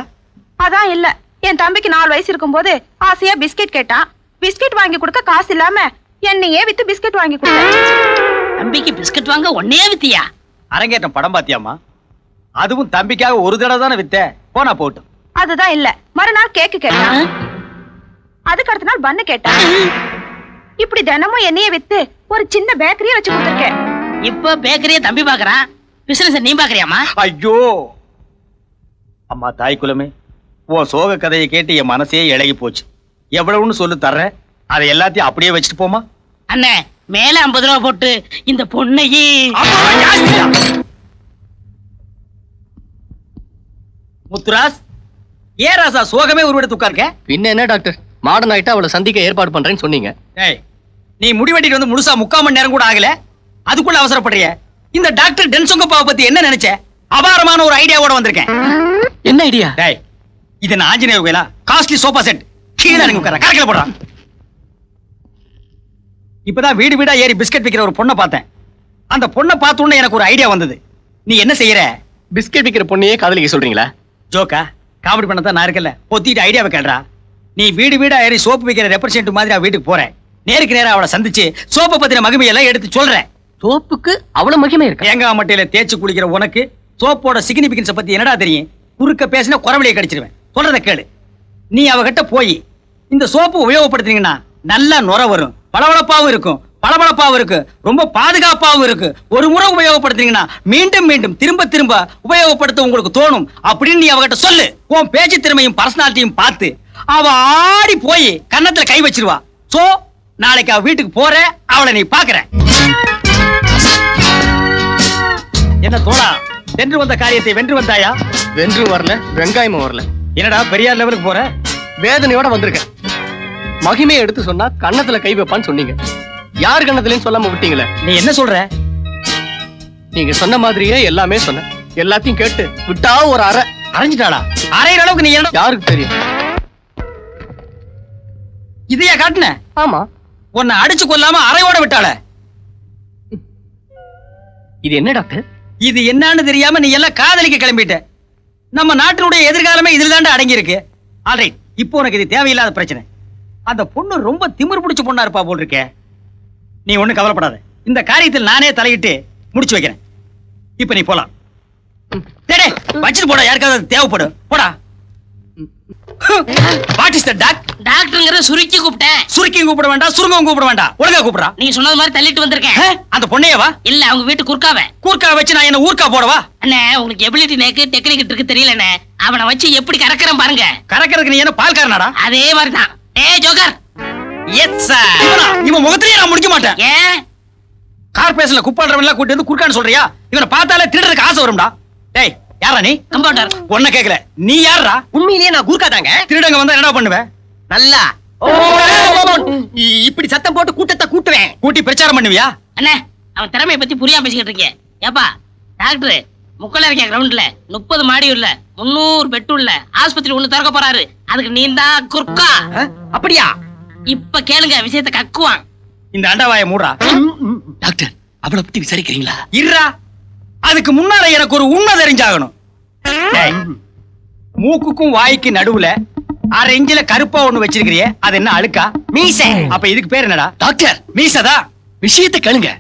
அதான் இல்ல. என் தம்பிக்கு 4 வயசு இருக்கும்போது ஆசையா பிஸ்கெட் கேட்டான். பிஸ்கெட் வாங்கி கொடுக்க காசு இல்லாம என்னையே வித்து பிஸ்கெட் வாங்கி கொடுத்தேன். தம்பிக்கு பிஸ்கட் வாங்க ஒன்னே வித்தியா? அரங்கேற்றம் படம் பாத்தியாமா? அதுவும் தம்பிக்காக ஒரு தடவை தானே வித்த. போனா போட்டும். அதுதான் இல்ல. மறுநாள் கேக்கு கேட்டான். அதுக்கு அடுத்த நாள் பன்னு கேட்டான். இப்படி தினமும் என்னையே வித்து ஒரு சின்ன பேக்கரியை வச்சு கொடுத்துருக்கேன். இப்ப பேக்கரியை தம்பி பாக்குறான். பிசினஸ் நீ பாக்குறியாமா? ஐயோ அம்மா தாய் குலமே, உன் சோக கதையை கேட்டு என் மனசே இழகி போச்சு. எவ்வளவுன்னு சொல்லு தர்றேன். அதை எல்லாத்தையும் அப்படியே வச்சுட்டு போமா. அண்ணே மேல 50 ரூபா போட்டு இந்த பொண்ணையே. முத்துராஸ், ஏ ராசா சோகமே உருவெடுத்து உட்கார்க்க. பின்ன என்ன டாக்டர், மாடர்ன் ஆயிட்டா அவளை சந்திக்க ஏற்பாடு பண்றேன்னு சொன்னீங்க. நீ முடிவெட்டிட்டு வந்து முழுசா 3/4 மணி நேரம் கூட ஆகல, அதுக்குள்ள அவசரப்படுறிய. இந்த டாக்டர் டென்சொங்கப்பாவை பத்தி என்ன நினைச்ச? அபாரமான ஒரு ஐடியாவோட வந்திருக்கேன். என்ன ஐடியா? டேய், இது நான் ஆஞ்சநேயர் கோயிலா? காஸ்ட்லி சோஃபா செட் கீழே இறங்கி உட்கார கரக்கல போடுறான். இப்பதான் வீடு வீடா ஏறி பிஸ்கட் விக்கிற ஒரு பொண்ணை பார்த்தேன். அந்த பொண்ணை பார்த்த உடனே எனக்கு ஒரு ஐடியா வந்தது. நீ என்ன செய்யற? பிஸ்கட் விக்கிற பொண்ணையே காதலிக்க சொல்றீங்களா? ஜோக்கா காமெடி பண்ணதான் நான் இருக்கல. பொத்திட்டு ஐடியாவை கேள்றா. நீ வீடு வீடா ஏறி சோப்பு விக்கிற ரெப்ரசன்ட் மாதிரி அவ வீட்டுக்கு போறேன். நேருக்கு நேரம் அவளை சந்திச்சு சோப்பை பத்தின மகிமையெல்லாம் எடுத்து சொல்றேன். சோப்புக்கு அவ்வளவு மகிமை இருக்கு? தேங்காய் மட்டையில தேய்ச்சி குளிக்கிற உனக்கு சோப்போட சிக்னிபிகன்ஸை பத்தி என்னடா தெரியும்? குறுக்க பேசினா குறவழியை கடிச்சிருவேன். சொல்றத கேளு. நீ அவகிட்ட போய் இந்த சோப்பு உபயோகப்படுத்துனீங்கன்னா நல்லா நுர வரும், பளபளப்பாவும் இருக்கும், பளபளப்பாவும் இருக்கு, ரொம்ப பாதுகாப்பாவும் இருக்கு. ஒரு முறை உபயோகப்படுத்துனீங்கன்னா மீண்டும் மீண்டும் திரும்ப திரும்ப உபயோகப்படுத்த உங்களுக்கு தோணும் அப்படின்னு நீ அவகிட்ட சொல்லு. உன் பேச்சு திறமையும் பர்சனாலிட்டியும் பார்த்து அவ ஆடி போய் கன்னத்துல கை வச்சிருவா. சோ நாளைக்கு அவ வீட்டுக்கு போற, அவளை நீ பாக்குற. என்ன தோழா, வென்று வந்த காரியத்தை வென்று வந்தாயா? வென்று வரல, வெங்காயமும் வரல. என்னடா பெரியார் லெவலுக்கு போற? வேதனையோட வந்திருக்கேன். மகிமையை எடுத்து சொன்னா கன்னத்துல கை வைப்பான்னு சொன்னீங்க. யார் கன்னத்துலயும் சொல்லாம விட்டீங்களே. நீ என்ன சொல்ற? நீங்க சொன்ன மாதிரியே எல்லாமே சொன்னேன். எல்லாத்தையும் கேட்டு விட்டா ஒரு அரை அரைஞ்சிட்டாளா? அரைகிற அளவுக்கு நீ என்ன? யாருக்கு தெரியும்? இதையா காட்டுன? ஆமா. உன்னை அடிச்சு கொல்லாம அரையோட விட்டாள. இது என்ன டாக்டர்? இது என்னன்னு தெரியாம நீ எல்லாம் காதலிக்க கிளம்பிட்ட. நம்ம நாட்டினுடைய எதிர்காலமே இதுல தாண்டா அடங்கி இருக்கு. ஆல்ரைட், இப்போ உனக்கு இது தேவையில்லாத பிரச்சனை. அந்த பொண்ணு ரொம்ப திமிரு பிடிச்ச பொண்ணா இருப்பா போல் இருக்கே. நீ ஒண்ணும் கவலைப்படாத. இந்த காரியத்தில் நானே தலையிட்டு முடிச்சு வைக்கிறேன். இப்ப நீ போலாம். டேய், வச்சிட்டு போடா. யாருக்காவது தேவைப்படும். போடா. What is the doc? டாக்டர்ங்கற சுருக்கி கூப்பிட்டேன். சுருக்கி கூப்பிட வேண்டாம், சுருங்கம் கூப்பிட வேண்டாம். ஒழுங்கா கூப்பிடுறா. நீங்க சொன்னது மாதிரி தள்ளிட்டு வந்திருக்கேன். அந்த பொண்ணையவா? இல்ல, அவங்க வீட்டு குறுக்காவே. கூர்க்கா வச்சு நான் என்ன ஊர்க்கா போடவா? அண்ணே, உங்களுக்கு எபிலிட்டி நேக்கு டெக்னிக் இருக்கு தெரியலண்ணே. அவனை வச்சு எப்படி கறக்கறேன் பாருங்க. கறக்கிறதுக்கு நீ என்ன பால்காரனாடா? அதே மாதிரி தான். ஏய் ஜோக்கர். Yes sir. இவன் முகத்திலேயே நான் முடிக்க மாட்டேன். ஏன்? கார்பரேஷன்ல குப்பாடுறவன் எல்லாம் கூட்டி வந்து குறுக்கான்னு சொல்றியா? இவனை பார்த்தாலே திருடுறதுக்கு ஆசை வரும்டா. டேய், யாரா நீ? கம்பவுண்டர். ஒன்ன கேக்கல. நீ யாரா? உண்மையிலேயே நான் குறுக்கா தாங்க. திருடங்க வந்தா என்ன பண்ணுவ? நல்லா இப்படி சத்தம் போட்டு கூட்டத்தை கூட்டுவேன். கூட்டி பிரச்சாரம் பண்ணுவியா? அண்ணே, அவன் திறமையை பத்தி புரியாம பேசிக்கிட்டு இருக்கேன். ஏப்பா டாக்டர், முக்கல இருக்க கிரவுண்ட்ல 30 மாடி உள்ள 300 பெட் உள்ள ஆஸ்பத்திரி ஒண்ணு திறக்க போறாரு. அதுக்கு நீ தான் குறுக்கா. அப்படியா? இப்ப கேளுங்க, விஷயத்தை கக்குவான். இந்த அண்டவாய மூடுறா. டாக்டர், அவளை பத்தி விசாரிக்கிறீங்களா? இருடா. அதுக்கு முன்னால எனக்கு ஒரு உண்மை தெரிஞ்சாகணும். டேய், மூக்குக்கும் வாய்க்கு நடுவுல அரை இஞ்சில கருப்பா ஒண்ணு வச்சிருக்கிறியே, அது என்ன அழுக்கா? மீச. அப்ப இதுக்கு பேர் என்னடா? டாக்டர், மீசதா? விஷயத்தை கேளுங்க.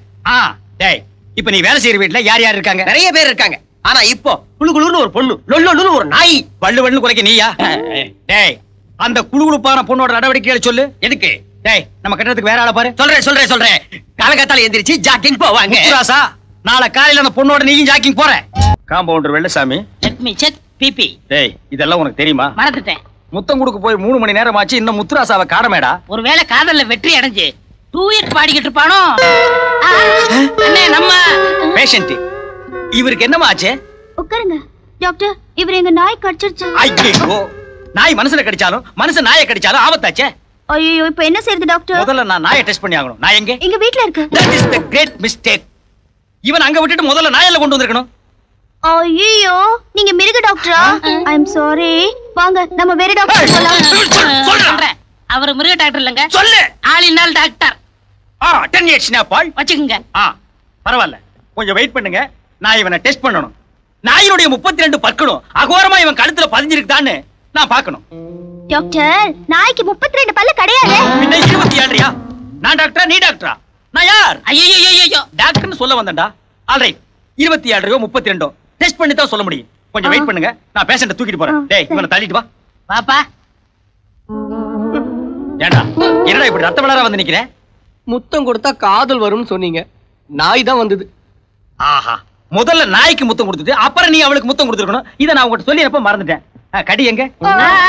டேய், இப்ப நீ வேலை செய்யற வீட்டுல யார் யார் இருக்காங்க? நிறைய பேர் இருக்காங்க. ஆனா இப்போ குளுகுளுன்னு ஒரு பொண்ணு, லொல்லொன்னு ஒரு நாய். வள்ளு வள்ளு குறைக்க நீயா? டேய், அந்த குளுகுளுப்பான பொண்ணோட நடவடிக்கைகளை சொல்லு. எதுக்கு? டேய், நம்ம கட்டறதுக்கு வேற ஆளை பாரு. சொல்றேன். காலகாத்தால எந்திரிச்சு ஜாக்கிங் போவாங்க. ராசா, நாளை காலையில அந்த பொண்ணோட நீயும் ஜாக்கிங் போற. Compounder Vellasamy. Let me check BP. டேய், இதெல்லாம் உனக்கு தெரியுமா? மறந்துட்டேன். முத்தம் கொடுக்க போய் 3 மணி நேரம் ஆச்சு, இன்னும் முத்துராசாவை காணமேடா. ஒருவேளை காதல்ல வெற்றி அடைஞ்சு டூயட் பாடிக்கிட்டு இருப்பானோ? அண்ணே, நம்ம பேஷண்ட் இவருக்கு என்னமா ஆச்சு? உட்காருங்க டாக்டர். இவர் எங்க நாய் கடிச்சிருச்சு. ஐயோ, நாய் மனுஷனை கடிச்சாலும் மனுஷன் நாயை கடிச்சாலும் ஆபத்தாச்சே. ஐயோ, இப்போ என்ன செய்யறது டாக்டர்? முதல்ல நான் நாயை டெஸ்ட் பண்ணி ஆகணும். நான் எங்க? எங்க வீட்ல இருக்கு. That is the great mistake. இவன் அங்க விட்டுட்டு முதல்ல நாயெல்லாம் கொண்டு வந்திருக்கணும். ஐயோ, நீங்க மிருக டாக்டரா? ஐ அம் சாரி. வாங்க நம்ம வேற டாக்டர் போலாம். சொல்றேன். அவர் மிருக டாக்டர் இல்லங்க, சொல்லு. ஆளினால் டாக்டர். 10 years பால் வச்சுக்குங்க. பரவாயில்ல, கொஞ்சம் வெயிட் பண்ணுங்க. நான் இவனை டெஸ்ட் பண்ணணும். நாயினுடைய 32 பற்களும் அகோரமா இவன் கழுத்துல பதிஞ்சிருக்குதான்னு நான் பார்க்கணும். டாக்டர், நாய்க்கு 32 பல்லு கிடையாது. பின்ன 27யா? நான் டாக்டரா நீ டாக்டரா? நான் யார்? ஐயோ, டாக்டர்னு சொல்ல வந்தேன்டா. ஆல்ரைட், 27 32 டெஸ்ட் பண்ணி தான் சொல்ல முடியும். கொஞ்சம் வெயிட் பண்ணுங்க, நான் பேஷண்ட தூக்கிட்டு போறேன். டேய், இவனை தள்ளிட்டு வா. பாப்பா. ஏண்டா, என்னடா இப்படி ரத்த வளர வந்து நிக்கிறேன்? முத்தம் கொடுத்தா காதல் வரும்னு சொன்னீங்க. நாய் தான் வந்தது. ஆஹா, முதல்ல நாய்க்கு முத்தம் கொடுத்துட்டு அப்புறம் நீ அவளுக்கு முத்தம் கொடுத்துருக்கணும். இதை நான் உங்ககிட்ட சொல்லியப்ப மறந்துட்டேன். கடி எங்க?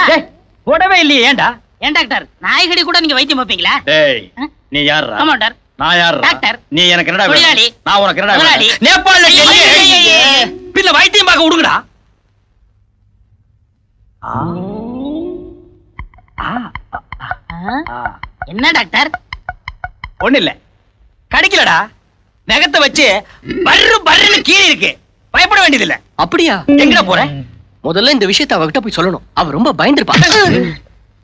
டேய், போடவே இல்லையே. ஏண்டா? ஏன் டாக்டர், நாய்கடி கூட நீங்க வைத்தியம் வைப்பீங்களா? டேய், நீ யாரா? கமாண்டர். நான் யாரா? டாக்டர். நீ எனக்கு என்னடா தொழிலாளி. நான் உனக்கு என்னடா முதலாளி. நேபாளல ஐயே. பின்ன வைத்தியம் பார்க்க விடுங்கடா. என்ன டாக்டர்? ஒண்ணு இல்ல, கடிக்கலடா. நகத்தை வச்சு பர்ரு பர்ருன்னு கீழே இருக்கு. பயப்பட வேண்டியது இல்ல. அப்படியா? எங்கடா போற? முதல்ல இந்த விஷயத்தை அவகிட்ட போய் சொல்லணும். அவ ரொம்ப பயந்துருப்பா.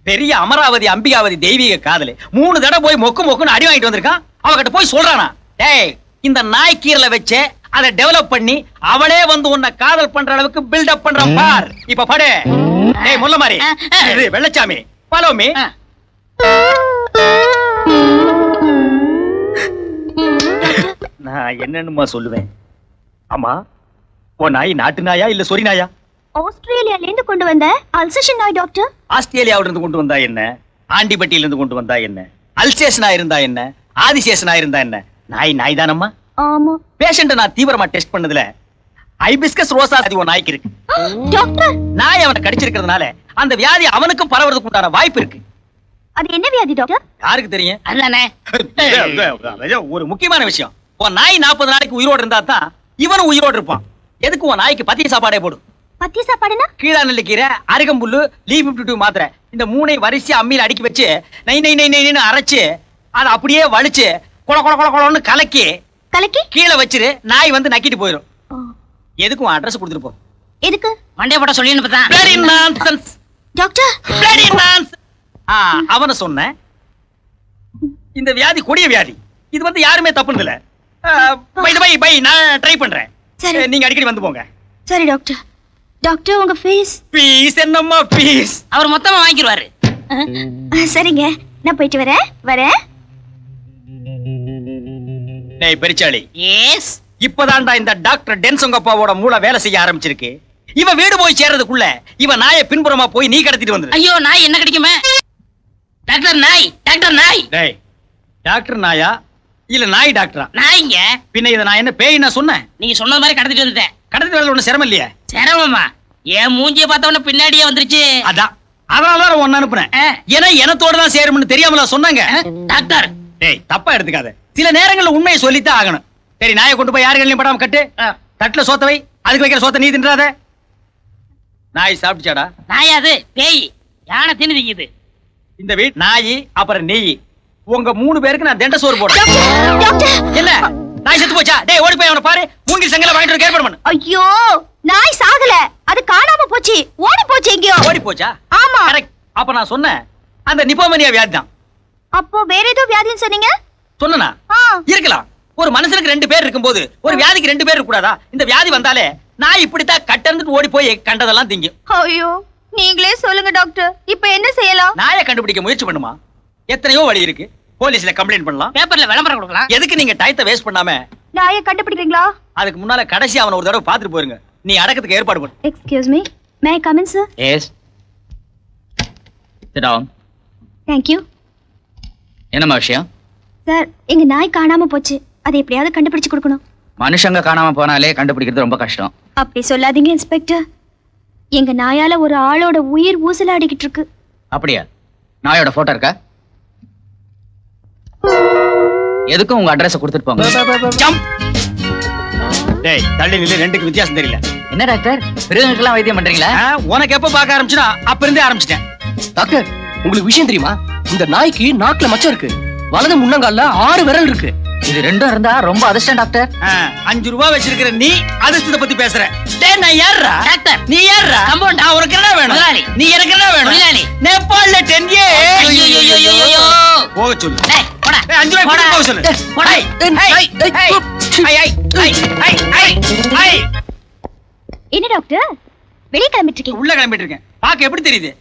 பெரிய அமராவதி அம்பிகாவதி தெய்வீக காதலு 3 தடவை போய் மொக்குன்னு அடி வாங்கிட்டு வந்திருக்கான். அவகிட்ட போய் சொல்றானா, டேய் இந்த நாய் கீரல வச்சு அதை டெவலப் பண்ணி அவளே வந்து உன்னை காதல் பண்ற அளவுக்கு பில்டப் பண்ற பார். இப்ப படு. டேய் முல்ல மாதிரி வெள்ளச்சாமி ஃபாலோ மீ. நான் என்னன்னுமா சொல்லுவேன். ஆமா, ஓ நாய் நாட்டு நாயா இல்ல சொரி நாயா? ஆஸ்திரேலியால இருந்து கொண்டு வந்த அல்சேஷன் நாய் டாக்டர். ஆஸ்திரேலியாவில இருந்து கொண்டு வந்தா என்ன, ஆண்டிபட்டியில இருந்து கொண்டு வந்தா என்ன, அல்சேஷனா இருந்தா என்ன, ஆதிசேஷனா இருந்தா என்ன, நாய் தானம்மா. ஆமா. பேஷண்ட நான் தீவிரமா டெஸ்ட் பண்ணதுல ஐபிஸ்கஸ் ரோசா வியாதி ஒரு நாய்க்கு இருக்கு டாக்டர். நாய் அவனை கடிச்சிருக்கிறதுனால அந்த வியாதி அவனுக்கும் பரவறதுக்கு உண்டான வாய்ப்பு இருக்கு. அது என்ன வியாதி டாக்டர்? யாருக்கு தெரியும்? அதுதானே ஒரு முக்கியமான விஷயம். உன் நாய் 40 நாளைக்கு உயிரோடு இருந்தா தான் இவனும் உயிரோடு இருப்பான். எதுக்கு உன் நாய்க்கு பத்திய சாப்பாடே போடும். பத்திய சாப்பாடுனா? கீழா நெல்லிக்கீரை, அருகம்புல்லு, லீ52 மாத்திரை, இந்த 3ஐ வரிசையா அம்மியில அடுக்கி வச்சு நை நை நை நைன்னு அரைச்சு அதை அப்படியே வலிச்சு கொல கொல கொல கொலன்னு கலக்கி கீழே வச்சிரு. நாய் வந்து நக்கிட்டு போயிடும். எதுக்கும் அட்ரஸ் கொடுத்துட்டு போ. எதுக்கு? மண்டே போட சொல்லி அனுப்புதான். Very nonsense doctor. Very nonsense. அவனை சொன்னேன். இந்த வியாதி கொடிய வியாதி. இது வந்து யாருமே தப்புனது இல்ல. பை நான் ட்ரை பண்றேன். நீங்க அடிக்கடி வந்து போங்க. சரி டாக்டர். டாக்டர் உங்க ஃபீஸ்? ஃபீஸ் என்னம்மா ஃபீஸ்? அவர் மொத்தமா வாங்கிடுவாரு. சரிங்க, நான் போயிட்டு வரேன். டேய் பெரிச்சாளி. எஸ். இப்பதான்டா இந்த டாக்டர் டென்சங்கப்பாவோட மூளை வேலை செய்ய ஆரம்பிச்சிருக்கு. இவ வீடு போய் சேர்றதுக்குள்ள இவ நாயை பின்புறமா போய் நீ கடத்திட்டு வந்துரு. ஐயோ நாய் என்ன கிடைக்குமே? டாக்டர் நாய். டேய் டாக்டர் நாயா இல்ல நாய் டாக்டரா? நாய்ங்க. பின்ன இத நான் என்ன பேய் நான் சொன்னேன்? நீங்க சொன்ன மாதிரி கடத்திட்டு வந்துட்டேன். கடத்திட்டு வரது ஒண்ணு சிரமம் இல்லையா? சிரமமா? என் மூஞ்சிய பார்த்தவன பின்னாடியே வந்துருச்சு. அதான் அதனாலதான் ஒன்னு அனுப்புனேன். ஏன்னா எனத்தோட தான் சேரும்னு தெரியாமல சொன்னாங்க. டாக்டர் டேய் தப்பா எடுத்துக்காத. சில நேரங்கள்ல உண்மையை சொல்லித்தான் ஆகணும். சரி நாயை கொண்டு போய் யாரு கண்ணிலையும் படாம கட்டு. தட்டுல சோத்த வை. அதுக்கு வைக்கிற சோத்த நீ தின்றாத. நாய் சாப்பிட்டுச்சாடா? நாயாது பேய். யானை தின்னு திங்குது. இந்த வீட் நாய் அப்புறம் நெய் உங்க 3 பேருக்கு நான் தண்ட சோறு போடுறேன். என்ன நாய் செத்து போச்சா? டேய் ஓடி போய் அவனை பாரு. மூங்கில் சங்கல வாங்கிட்டு வந்து ஏற்பாடு பண்ணு. ஐயோ நாய் சாகல, அது காணாம போச்சு. ஓடி போச்சு எங்கயோ. ஓடி போச்சா? ஆமா. கரெக்ட். அப்ப நான் சொன்னேன் அந்த நிபோமனியா வியாதி தான். அப்போ வேற ஏதோ வியாதின்னு சொன்னீங்க? சொன்னனா? இருக்கலாம். ஒரு மனுஷனுக்கு 2 பேர் இருக்கும்போது ஒரு வியாதிக்கு 2 பேர் இருக்க கூடாதா? இந்த வியாதி வந்தாலே நான் இப்படித்தான் கட்டந்துட்டு ஓடி போய் கண்டதெல்லாம் திங்கும். ஐயோ நீங்களே சொல்லுங்க டாக்டர், இப்போ என்ன செய்யலாம்? நாயை கண்டுபிடிக்க முயற்சி பண்ணுமா? எத்தனையோ வழி இருக்கு. போலீஸ்ல கம்ப்ளைண்ட் பண்ணலாம், பேப்பர்ல விளம்பரம் கொடுக்கலாம். எதுக்கு நீங்க டயத்தை வேஸ்ட் பண்ணாம நாயை கண்டுபிடிக்கிறீங்களா? அதுக்கு முன்னால கடைசி அவனை ஒரு தடவை பாத்துட்டு போயிருங்க. நீ அடக்கத்துக்கு ஏற்பாடு பண்ணு. Excuse me, may I come in sir? Yes. Sit down. Thank you. என்னம்மா விஷயம்? சார் எங்க நாய் காணாம போச்சு. அதை எப்படியாவது கண்டுபிடிச்சு கொடுக்கணும். மனுஷங்க காணாம போனாலே கண்டுபிடிக்கிறது ரொம்ப கஷ்டம். அப்படி சொல்லாதீங்க இன்ஸ்பெக்டர். எங்க நாயால ஒரு ஆளோட உயிர் ஊசலாடிக்கிட்டு இருக்கு. அப்படியா? நாயோட போட்டோ இருக்கா? எதுக்கும் உங்க அட்ரஸ் கொடுத்துட்டு போங்க. ஜம்ப். டேய் தள்ளி நில்லு. 2க்கு வித்தியாசம் தெரியல. என்ன டாக்டர் பிறகுக்கெல்லாம் வைத்தியம் பண்றீங்களா? உனக்கு எப்ப பார்க்க ஆரம்பிச்சுனா அப்ப இருந்தே ஆரம்பிச்சிட்டேன். டாக்டர் உங்களுக்கு விஷயம் தெரியுமா? இந்த நாய்க்கு நாக்குல மச்சம் இருக்கு. வலது முன்னங்கால்ல 6 விரல் இருக்கு. இது 2 இருந்தா ரொம்ப அதிர்ஷ்டம் டாக்டர். 5 ரூபாய் வச்சிருக்கிற நீ அதிர்ஷ்டத்தை பத்தி பேசுற. டேய் நான் யாரா? டாக்டர் நீ யாரா? கம்பவுண்ட். நான் உனக்கு என்ன வேணும்? முதலாளி. நீ எனக்கு என்ன வேணும்? முதலாளி. நேபாளல 10 இயர்ஸ். ஐயோ போக சொல்லு. டேய் போடா. 5 ரூபாய் கொடுத்து போக சொல்லு. போடா. என்ன டாக்டர் வெளிய கிளம்பிட்டு இருக்கீங்க? உள்ள கிளம்பிட்டு இருக்கேன். பாக்க எப்படி தெரியுது?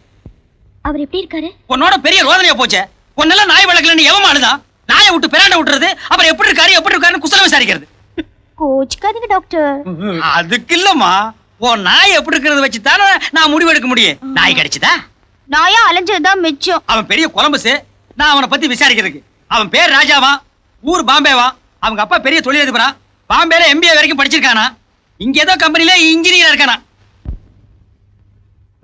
அவர் எப்படி இருக்காரு? உன்னோட பெரிய ரோதனையா போச்சே. உன்னெல்லாம் நாய் வளர்க்கலன்னு எவமானுதா? நாயை விட்டு பிராண்ட விட்டுறது, அப்புறம் எப்படி இருக்காருன்னு குசலம் விசாரிக்கிறது. கோச்சுக்காதீங்க டாக்டர். அதுக்கு இல்லம்மா, உன் நாய் எப்படி இருக்கிறத வச்சு தானே நான் முடிவு எடுக்க முடியும். நாய் கிடைச்சதா? நாயா அலைஞ்சதுதான் மிச்சம். அவன் பெரிய கொலம்பஸ். நான் அவனை பத்தி விசாரிக்கிறதுக்கு. அவன் பேர் ராஜாவா, ஊர் பாம்பேவா, அவங்க அப்பா பெரிய தொழிலதிபரா, பாம்பேல MBA வரைக்கும் படிச்சிருக்கானா, இங்க ஏதோ கம்பெனில இன்ஜினியர் இருக்கானா.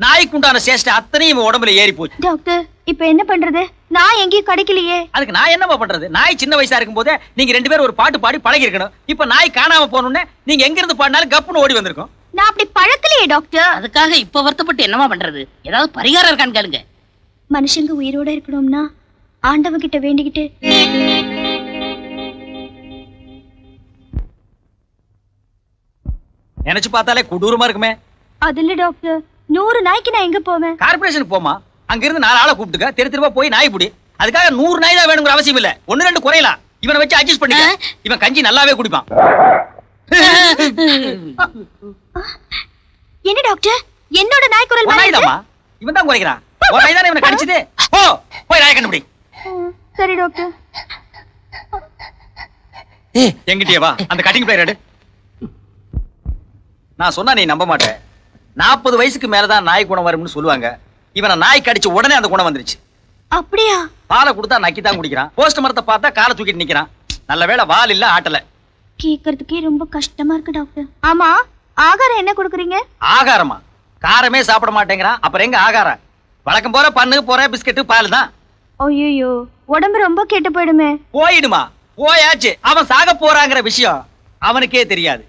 நாய்க்கு உண்டான சேஷ்ட அத்தனையும் இவன் உடம்புல ஏறி போச்சு. டாக்டர் இப்ப என்ன பண்றது? நான் எங்கேயும் கிடைக்கலையே. அதுக்கு நான் என்னமா பண்றது? நாய் சின்ன வயசா இருக்கும் போதே நீங்க 2 பேரும் ஒரு பாட்டு பாடி பழகி இருக்கணும். இப்ப நாய் காணாம போனோம்னே நீங்க எங்க இருந்து பாடினாலும் கப்புன்னு ஓடி வந்திருக்கும். நான் அப்படி பழக்கலையே டாக்டர். அதுக்காக இப்ப வருத்தப்பட்டு என்னமா பண்றது? ஏதாவது பரிகாரம் இருக்கான்னு கேளுங்க. மனுஷங்க உயிரோட இருக்கணும்னா ஆண்டவன் கிட்ட வேண்டிக்கிட்டு நினைச்சு பார்த்தாலே கொடூரமா இருக்குமே. அது இல்ல டாக்டர், 100 நாய்க்கு நான் எங்க போவேன்? கார்பரேஷனுக்கு போமா, அங்க இருந்து 4 ஆளை கூப்பிட்டுக்க, தெருவா போய் நாய் புடி. அதுக்காக 100 நாய் தான் வேணுங்கிற அவசியம் இல்ல, 1-2 குறையலாம். இவனை வச்சு அட்ஜஸ்ட் பண்ணிக்க. இவன் கஞ்சி நல்லாவே குடிப்பான். என்ன டாக்டர், என்னோட நாய் குரல் மாதிரி நாய்தாமா, இவன் தான் குறைக்கிறான். ஒரு நாய் தானே இவனை கடிச்சது. போய் நாயை கண்டுபிடி. சரி டாக்டர். எங்கிட்டே வா, அந்த கட்டிங் பிளேயர் எடு. நான் சொன்னா நீ நம்ப மாட்டேன். 40 வயசுக்கு மேலதான் நாய் குணம் வரும்னு சொல்லுவாங்க. இவனை நாய் கடிச்ச உடனே அந்த குணம் வந்துருச்சு. அப்படியா? பாலை கொடுத்தா நக்கி தான் குடிக்கிறான். போஸ்ட் மரத்தை பார்த்தா காலை தூக்கிட்டு நிக்கிறான். நல்ல வேளை வால் இல்ல, ஆட்டல. கேக்குறதுக்கே ரொம்ப கஷ்டமா இருக்கு டாக்டர். ஆமா, ஆகாரம் என்ன கொடுக்குறீங்க? ஆகாரமா? காரமே சாப்பிட மாட்டேங்கிறான், அப்புறம் எங்க ஆகாரம்? வழக்கம் போற பண்ணு போற பிஸ்கட் பால் தான். ஐயோ, உடம்பு ரொம்ப கெட்டு போயிடுமே. போயிடுமா? போயாச்சு. அவன் சாக போறாங்கிற விஷயம் அவனுக்கே தெரியாது.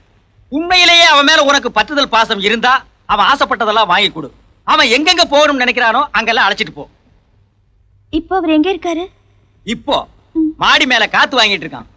உண்மையிலேயே அவன் மேல உனக்கு பற்றுதல் பாசம் இருந்தா அவன் ஆசைப்பட்டதெல்லாம் வாங்கி கொடு. அவன் எங்கெங்க போகணும்னு நினைக்கிறானோ அங்கெல்லாம் அழைச்சிட்டு போ. இப்போ அவர் எங்க இருக்காரு? இப்போ மாடி மேல காத்து வாங்கிட்டு இருக்கான்.